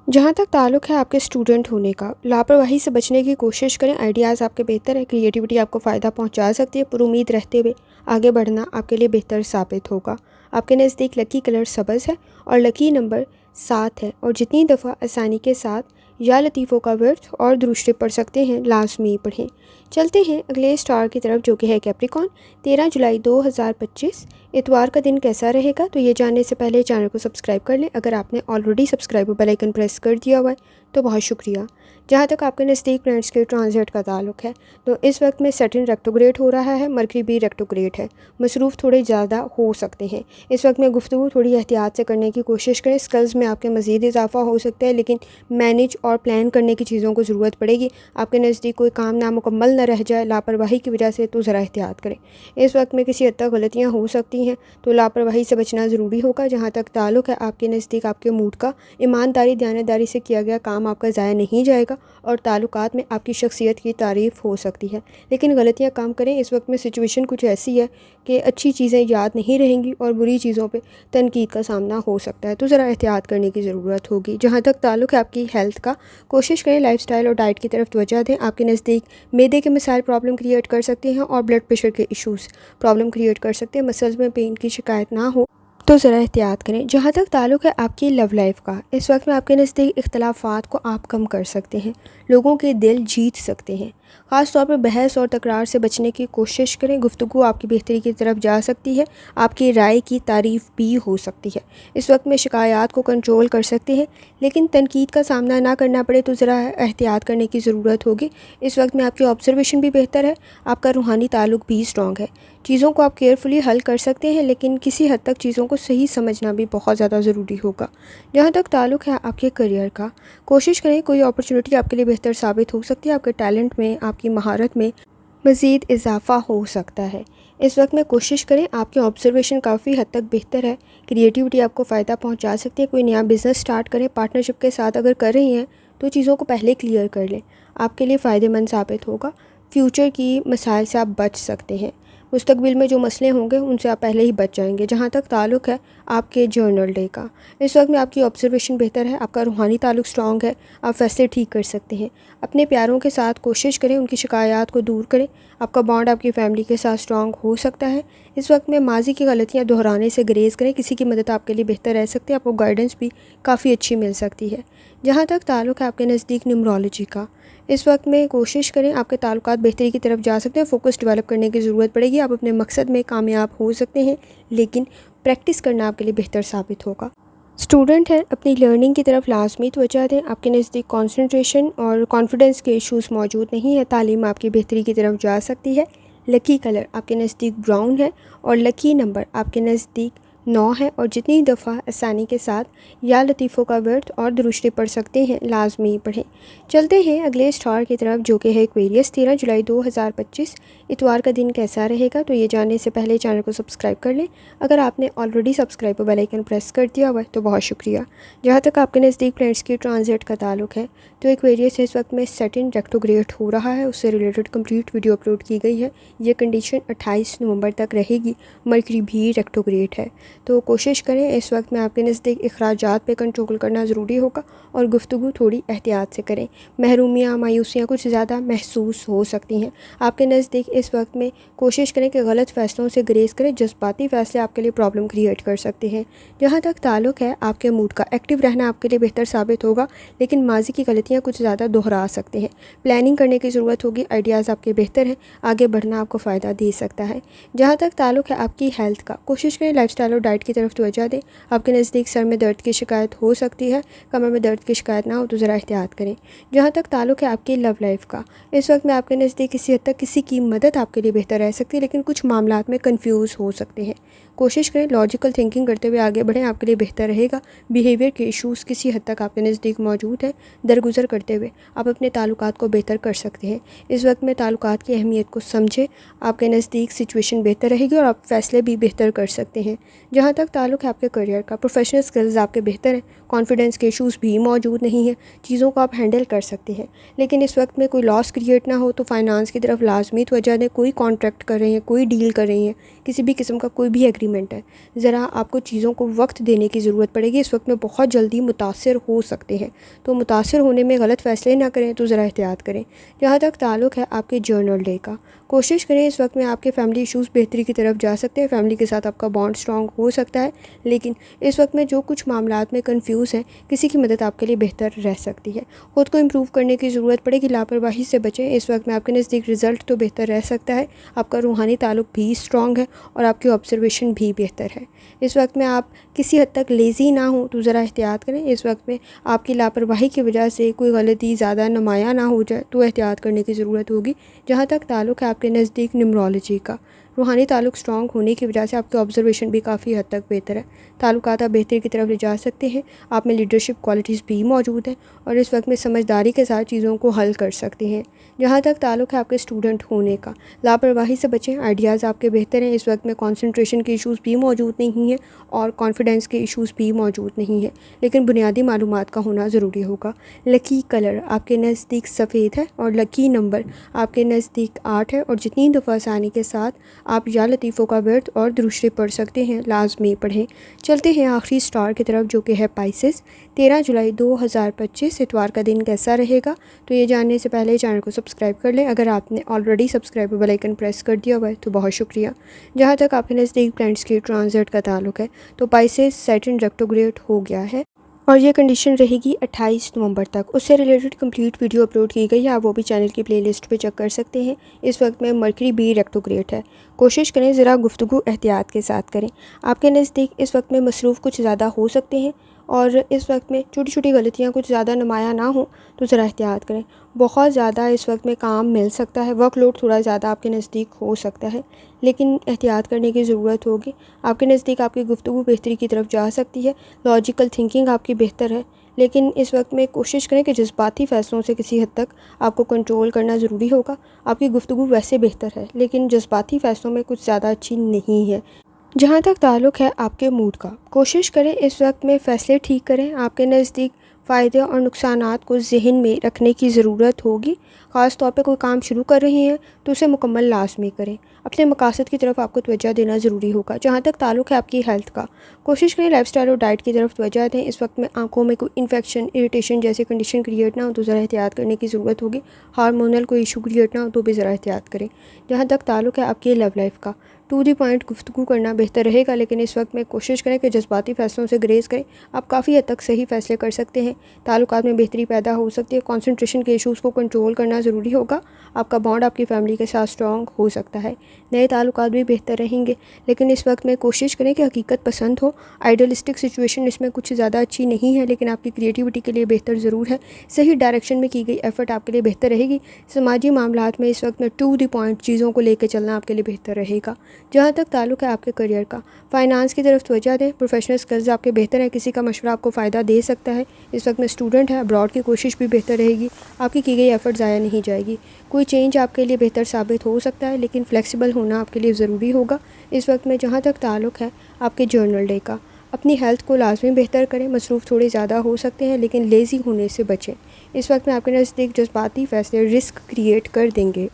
जहाँ तक ताल्लुक़ है आपके स्टूडेंट होने का, लापरवाही से बचने की कोशिश करें। आइडियाज़ आपके बेहतर हैं, क्रिएटिविटी आपको फ़ायदा पहुँचा सकती है। पुरुमीद रहते हुए आगे बढ़ना आपके लिए बेहतर साबित होगा। आपके नज़दीक लकी कलर सब्ज़ है और लकी नंबर 7 है, और जितनी दफ़ा आसानी के साथ या लतीफ़ों का वर्थ और दुरुस्ती पढ़ सकते हैं, लाजमी पढ़ें। चलते हैं अगले स्टार की तरफ, जो कि है कैप्रिकॉन। 13 जुलाई 2025 इतवार का दिन कैसा रहेगा, तो ये जानने से पहले चैनल को सब्सक्राइब कर लें। अगर आपने already subscribe bell icon press कर दिया हुआ है तो बहुत शुक्रिया। जहाँ तक आपके नज़दीक प्लैनेट्स के ट्रांजिट का ताल्लुक है, तो इस वक्त में सैटर्न रेट्रोग्रेड हो रहा है, मरकरी भी रेट्रोग्रेड है। मसरूफ़ थोड़े ज़्यादा हो सकते हैं। इस वक्त में गुफ्तगू थोड़ी एहतियात से करने की कोशिश करें। स्किल्स में आपके मज़ीद इजाफा हो सकता है, लेकिन मैनेज और प्लान करने की चीज़ों को ज़रूरत पड़ेगी। आपके नज़दीक कोई काम नामुकम्मल न रह जाए लापरवाही की वजह से, तो ज़रा एहतियात करें। इस वक्त में किसी हद तक गलतियाँ हो सकती हैं, तो लापरवाही से बचना ज़रूरी होगा। जहाँ तक ताल्लुक़ है आपके नज़दीक आपके मूड का, ईमानदारी दयानतदारी से किया गया काम आपका ज़ाया नहीं जाएगा और ताल्लुकात में आपकी शख्सियत की तारीफ़ हो सकती है। लेकिन गलतियाँ कम करें। इस वक्त में सिचुएशन कुछ ऐसी है कि अच्छी चीज़ें याद नहीं रहेंगी और बुरी चीज़ों पे तनकीद का सामना हो सकता है, तो ज़रा एहतियात करने की ज़रूरत होगी। जहाँ तक ताल्लुक़ है आपकी हेल्थ का, कोशिश करें लाइफस्टाइल और डाइट की तरफ तवज्जो दें। आपके नज़दीक मैदे के मसाइल प्रॉब्लम क्रिएट कर सकते हैं और ब्लड प्रेशर के इश्यूज़ प्रॉब्लम क्रिएट कर सकते हैं। मसल्स में पेन की शिकायत ना हो तो ज़रा एहतियात करें। जहाँ तक ताल्लुक़ है आपकी लव लाइफ का, इस वक्त में आपके नज़दीक इख्तलाफात को आप कम कर सकते हैं, लोगों के दिल जीत सकते हैं। ख़ास तौर पर बहस और तकरार से बचने की कोशिश करें। गुफ्तगू आपकी बेहतरी की तरफ जा सकती है, आपकी राय की तारीफ़ भी हो सकती है। इस वक्त में शिकायत को कंट्रोल कर सकते हैं, लेकिन तनकीद का सामना ना करना पड़े तो ज़रा एहतियात करने की ज़रूरत होगी। इस वक्त में आपकी ऑब्जर्वेशन भी बेहतर है, आपका रूहानी ताल्लुक़ भी स्ट्रॉन्ग है। चीज़ों को आप केयरफुली हल कर सकते हैं, लेकिन किसी हद तक चीज़ों को सही समझना भी बहुत ज़्यादा ज़रूरी होगा। जहाँ तक ताल्लुक़ है आपके करियर का, कोशिश करें कोई अपॉर्चुनिटी आपके लिए बेहतर साबित हो सकती है। आपके टैलेंट में, आपकी महारत में मज़ीद इजाफ़ा हो सकता है। इस वक्त में कोशिश करें, आपकी ऑब्जर्वेशन काफ़ी हद तक बेहतर है, क्रिएटिविटी आपको फ़ायदा पहुँचा सकती है। कोई नया बिज़नेस स्टार्ट करें, पार्टनरशिप के साथ अगर कर रही हैं तो चीज़ों को पहले क्लियर कर लें, आपके लिए फ़ायदेमंद साबित होगा। फ्यूचर की मसाइल से आप बच सकते हैं। मुस्तकबिल में जो मसले होंगे उनसे आप पहले ही बच जाएंगे। जहाँ तक ताल्लुक़ है आपके जर्नल डे का, इस वक्त में आपकी ऑब्जर्वेशन बेहतर है, आपका रूहानी ताल्लुक़ स्ट्रॉन्ग है, आप फैसले ठीक कर सकते हैं। अपने प्यारों के साथ कोशिश करें, उनकी शिकायत को दूर करें। आपका बॉन्ड आपकी फ़ैमिली के साथ स्ट्रॉन्ग हो सकता है। इस वक्त में माजी की गलतियाँ दोहराने से ग्रेज़ करें। किसी की मदद आपके लिए बेहतर रह सकती है, आपको गाइडेंस भी काफ़ी अच्छी मिल सकती है। जहाँ तक ताल्लुक़ है आपके नज़दीक न्यूमरोलॉजी का, इस वक्त में कोशिश करें, आपके ताल्लुकात बेहतरी की तरफ जा सकते हैं। फ़ोकस डेवलप करने की ज़रूरत पड़ेगी। आप अपने मकसद में कामयाब हो सकते हैं, लेकिन प्रैक्टिस करना आपके लिए बेहतर साबित होगा। स्टूडेंट हैं, अपनी लर्निंग की तरफ लाजमी तवज्जो दें। आपके नज़दीक कंसंट्रेशन और कॉन्फिडेंस के इश्यूज़ मौजूद नहीं है, तालीम आपकी बेहतरी की तरफ जा सकती है। लकी कलर आपके नज़दीक ब्राउन है और लकी नंबर आपके नज़दीक 9 है, और जितनी दफ़ा आसानी के साथ या लतीफ़ों का वर्थ और दुरुस्ती पढ़ सकते हैं, लाजमी पढ़ें। चलते हैं अगले स्टार की तरफ, जो कि है एक्वेरियस। 13 जुलाई 2025 इतवार का दिन कैसा रहेगा, तो ये जानने से पहले चैनल को सब्सक्राइब कर लें। अगर आपने already subscribe bell icon press कर दिया हुआ है तो बहुत शुक्रिया। जहाँ तक आपके नज़दीक प्लैनेट्स की ट्रांजिट का ताल्लुक है, तो एक्वेरियस इस वक्त में सैटर्न रेट्रोग्रेड हो रहा है, उससे रिलेटेड कंप्लीट वीडियो अपलोड की गई है। ये कंडीशन 28 नवंबर तक रहेगी। मरकरी भी रेट्रोग्रेड है, तो कोशिश करें इस वक्त में आपके नज़दीक अखराजात पे कंट्रोल करना ज़रूरी होगा और गुफ्तगू थोड़ी एहतियात से करें। महरूमियाँ, मायूसियाँ कुछ ज़्यादा महसूस हो सकती हैं। आपके नज़दीक इस वक्त में कोशिश करें कि गलत फ़ैसलों से ग्रेज़ करें। जज्बाती फ़ैसले आपके लिए प्रॉब्लम क्रिएट कर सकते हैं। जहाँ तक ताल्लुक़ है आपके मूड का, एक्टिव रहना आपके लिए बेहतर साबित होगा, लेकिन माजी की गलतियाँ कुछ ज़्यादा दोहरा सकते हैं। प्लानिंग करने की ज़रूरत होगी। आइडियाज़ आपके बेहतर हैं, आगे बढ़ना आपको फ़ायदा दे सकता है। जहाँ तक ताल्लुक़ है आपकी हेल्थ का, कोशिश करें लाइफस्टाइल और और डाइट की तरफ तवज्जो दें। आपके नज़दीक सर में दर्द की शिकायत हो सकती है, कमर में दर्द की शिकायत ना हो तो ज़रा एहतियात करें। जहाँ तक ताल्लुक़ है आपकी लव लाइफ का, इस वक्त में आपके नज़दीक किसी हद तक किसी की मदद आपके लिए बेहतर रह सकती है, लेकिन कुछ मामलात में कन्फ्यूज़ हो सकते हैं। कोशिश करें लॉजिकल थिंकिंग करते हुए आगे बढ़ें, आपके लिए बेहतर रहेगा। बिहेवियर के इश्यूज़ किसी हद तक आपके नज़दीक मौजूद है, दरगुजर करते हुए आप अपने ताल्लुकात को बेहतर कर सकते हैं। इस वक्त में ताल्लुकात की अहमियत को समझें, आपके नज़दीक सिचुएशन बेहतर रहेगी और आप फ़ैसले भी बेहतर कर सकते हैं। जहाँ तक ताल्लुक़ है आपके करियर का, प्रोफेशनल स्किल्स आपके बेहतर हैं, कॉन्फिडेंस के इश्यूज़ भी मौजूद नहीं है, चीज़ों को आप हैंडल कर सकते हैं। लेकिन इस वक्त में कोई लॉस क्रिएट ना हो तो फाइनेंस की तरफ लाजमी तवज्जो दें। कोई कॉन्ट्रैक्ट कर रहे हैं, कोई डील कर रही हैं, किसी भी किस्म का कोई भी एग्रीमेंट है, ज़रा आपको चीज़ों को वक्त देने की ज़रूरत पड़ेगी। इस वक्त में बहुत जल्दी मुतासिर हो सकते हैं, तो मुतासिर होने में गलत फ़ैसले ना करें, तो ज़रा एहतियात करें। जहाँ तक ताल्लुक़ है आपके जर्नल डे का, कोशिश करें इस वक्त में आपके फैमिली इश्यूज़ बेहतरी की तरफ जा सकते हैं, फैमिली के साथ आपका बॉन्ड स्ट्रॉन्ग हो सकता है। लेकिन इस वक्त में जो कुछ मामलात में कन्फ्यूज़ हैं, किसी की मदद आपके लिए बेहतर रह सकती है। ख़ुद को इम्प्रूव करने की ज़रूरत पड़ेगी, लापरवाही से बचें। इस वक्त में आपके नज़दीक रिज़ल्ट तो बेहतर रह सकता है, आपका रूहानी ताल्लुक़ भी स्ट्रॉन्ग है और आपकी ऑब्जर्वेशन भी बेहतर है। इस वक्त में आप किसी हद तक लेज़ी ना हो तो ज़रा एहतियात करें। इस वक्त में आपकी लापरवाही की वजह से कोई गलती ज़्यादा नुमायाँ ना हो जाए तो एहतियात करने की ज़रूरत होगी। जहाँ तक ताल्लुक़ है आपके नज़दीक न्यूमरोलॉजी का, रूहानी ताल्लुक़ स्ट्रॉन्ग होने की वजह से आपकी ऑब्जर्वेशन भी काफ़ी हद तक बेहतर है, ताल्लुकात आप बेहतरी की तरफ ले जा सकते हैं। आप में लीडरशिप क्वालिटीज़ भी मौजूद हैं और इस वक्त में समझदारी के साथ चीज़ों को हल कर सकते हैं। जहाँ तक ताल्लुक़ है आपके स्टूडेंट होने का, लापरवाही से बचें, आइडियाज़ आपके बेहतर हैं। इस वक्त में कंसंट्रेशन के इश्यूज़ भी मौजूद नहीं हैं और कॉन्फिडेंस के इश्यूज़ भी मौजूद नहीं है, लेकिन बुनियादी मालूमात का होना ज़रूरी होगा। लकी कलर आपके नज़दीक सफ़ेद है और लकी नंबर आपके नज़दीक 8 है और जितनी दफ़ा आसानी के साथ आप या लतीफ़ों का वर्द और दुरूद शरीफ पढ़ सकते हैं, लाजमी पढ़ें। चलते हैं आखिरी स्टार की तरफ जो कि है पाइसेस। 13 जुलाई 2025 इतवार का दिन कैसा रहेगा, तो ये जानने से पहले चैनल को सब्सक्राइब कर लें। अगर आपने already subscribe bell icon press कर दिया हुआ है तो बहुत शुक्रिया। जहाँ तक आपके नज़दीक प्लैनेट्स के ट्रांजिट का ताल्लुक़ है, तो पाइसेस सैटर्न रेट्रोग्रेड हो गया है और ये कंडीशन रहेगी 28 नवंबर तक। उससे रिलेटेड कंप्लीट वीडियो अपलोड की गई है, आप वो भी चैनल की प्लेलिस्ट पे चेक कर सकते हैं। इस वक्त में मरकरी भी रेट्रोग्रेड है। कोशिश करें ज़रा गुफ्तगू एहतियात के साथ करें। आपके नज़दीक इस वक्त में मसरूफ़ कुछ ज़्यादा हो सकते हैं और इस वक्त में छोटी छोटी गलतियाँ कुछ ज़्यादा नुमायाँ ना हो तो ज़रा एहतियात करें। बहुत ज़्यादा इस वक्त में काम मिल सकता है, वर्कलोड थोड़ा ज़्यादा आपके नज़दीक हो सकता है, लेकिन एहतियात करने की ज़रूरत होगी। आपके नज़दीक आपकी गुफ्तगू बेहतरी की तरफ जा सकती है, लॉजिकल थिंकिंग आपकी बेहतर है, लेकिन इस वक्त में कोशिश करें कि जज्बाती फ़ैसलों से किसी हद तक आपको कंट्रोल करना ज़रूरी होगा। आपकी गुफ्तगू वैसे बेहतर है, लेकिन जज्बाती फ़ैसलों में कुछ ज़्यादा अच्छी नहीं है। जहाँ तक ताल्लुक़ है आपके मूड का, कोशिश करें इस वक्त में फ़ैसले ठीक करें। आपके नज़दीक फ़ायदे और नुकसानात को ज़हन में रखने की ज़रूरत होगी। ख़ास तौर पे कोई काम शुरू कर रहे हैं तो उसे मुकम्मल लाज़मी करें। अपने मकासद की तरफ आपको तवज्जो देना ज़रूरी होगा। जहाँ तक ताल्लुक़ है आपकी हेल्थ का, कोशिश करें लाइफस्टाइल और डाइट की तरफ तवज्जो दें। इस वक्त में आंखों में कोई इन्फेक्शन, इरिटेशन जैसी कंडीशन क्रिएट ना हो तो ज़रा एहतियात करने की ज़रूरत होगी। हार्मोनल कोई इशू क्रिएट ना हो तो भी ज़रा एहतियात करें। जहाँ तक ताल्लुक़ है आपकी लव लाइफ का, टू दी पॉइंट गुफ्तगू करना बेहतर रहेगा, लेकिन इस वक्त में कोशिश करें कि जज्बाती फ़ैसलों से ग्रेज़ करें। आप काफ़ी हद तक सही फ़ैसले कर सकते हैं, ताल्लुकात में बेहतरी पैदा हो सकती है। कंसंट्रेशन के इश्यूज़ को कंट्रोल करना ज़रूरी होगा। आपका बॉन्ड आपकी फैमिली के साथ स्ट्रॉन्ग हो सकता है, नए ताल्लुकात भी बेहतर रहेंगे। लेकिन इस वक्त में कोशिश करें कि हकीकत पसंद हो। आइडियलिस्टिक सिचुएशन इसमें कुछ ज़्यादा अच्छी नहीं है, लेकिन आपकी क्रिएटिविटी के लिए बेहतर ज़रूर है। सही डायरेक्शन में की गई एफ़र्ट आपके लिए बेहतर रहेगी। समाजी मामलात में इस वक्त में टू दी पॉइंट चीज़ों को लेकर चलना आपके लिए बेहतर रहेगा। जहाँ तक ताल्लुक़ है आपके करियर का, फाइनेंस की तरफ तवज्जो दें। प्रोफेशनल स्किल्स आपके बेहतर हैं, किसी का मशवरा आपको फ़ायदा दे सकता है। इस वक्त में स्टूडेंट है, अब्रॉड की कोशिश भी बेहतर रहेगी। आपकी की गई एफ़र्ट ज़ाया नहीं जाएगी। कोई चेंज आपके लिए बेहतर साबित हो सकता है, लेकिन फ्लेक्सिबल होना आपके लिए ज़रूरी होगा। इस वक्त में जहाँ तक ताल्लुक़ है आपके जर्नल डे का, अपनी हेल्थ को लाजमी बेहतर करें। मसरूफ़ थोड़े ज़्यादा हो सकते हैं, लेकिन लेज़ी होने से बचें। इस वक्त में आपके नज़दीक जज्बाती फ़ैसले रिस्क क्रिएट कर देंगे।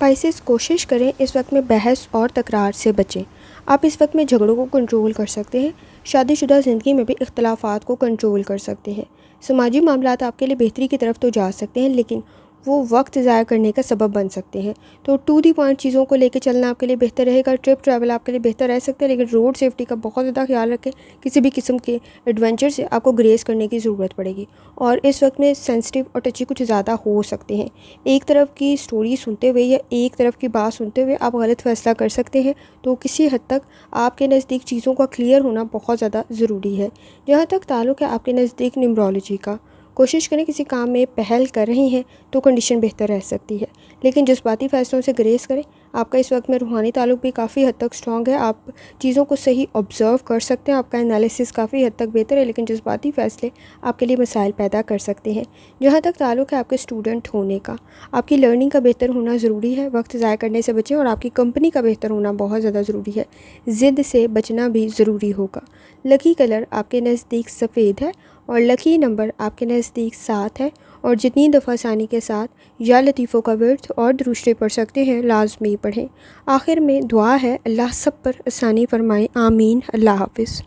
पाइसेस, कोशिश करें इस वक्त में बहस और तकरार से बचें। आप इस वक्त में झगड़ों को कंट्रोल कर सकते हैं। शादीशुदा ज़िंदगी में भी इख्तलाफात को कंट्रोल कर सकते हैं। समाजी मामलात आपके लिए बेहतरी की तरफ तो जा सकते हैं, लेकिन वो वक्त ज़ाया करने का सबब बन सकते हैं। तो टू दी पॉइंट चीज़ों को लेके चलना आपके लिए बेहतर रहेगा। ट्रिप ट्रैवल आपके लिए बेहतर रह सकता है, लेकिन रोड सेफ्टी का बहुत ज़्यादा ख्याल रखें। किसी भी किस्म के एडवेंचर से आपको ग्रेस करने की ज़रूरत पड़ेगी और इस वक्त में सेंसिटिव और टची कुछ ज़्यादा हो सकते हैं। एक तरफ की स्टोरी सुनते हुए या एक तरफ की बात सुनते हुए आप गलत फ़ैसला कर सकते हैं। तो किसी हद तक आपके नज़दीक चीज़ों का क्लियर होना बहुत ज़्यादा ज़रूरी है। जहाँ तक ताल्लुक़ है आपके नज़दीक न्यूमरोलॉजी का, कोशिश करें किसी काम में पहल कर रही हैं तो कंडीशन बेहतर रह सकती है, लेकिन जज्बाती फ़ैसलों से ग्रेस करें। आपका इस वक्त में रूहानी ताल्लुक़ भी काफ़ी हद तक स्ट्रॉन्ग है, आप चीज़ों को सही ऑब्ज़र्व कर सकते हैं, आपका एनालिसिस काफ़ी हद तक बेहतर है, लेकिन जज्बाती फ़ैसले आपके लिए मसाइल पैदा कर सकते हैं। जहाँ तक ताल्लुक़ है आपके स्टूडेंट होने का, आपकी लर्निंग का बेहतर होना ज़रूरी है, वक्त ज़ाया करने से बचें और आपकी कंपनी का बेहतर होना बहुत ज़्यादा ज़रूरी है। ज़िद से बचना भी ज़रूरी होगा। लकी कलर आपके नज़दीक सफ़ेद है और लकी नंबर आपके नज़दीक 7 है। और जितनी दफ़ा आसानी के साथ या लतीफ़ों का विर्द और दुरूद पढ़ सकते हैं लाजमी पढ़ें। आखिर में दुआ है, अल्लाह सब पर आसानी फरमाए, आमीन। अल्लाह हाफ़िज़।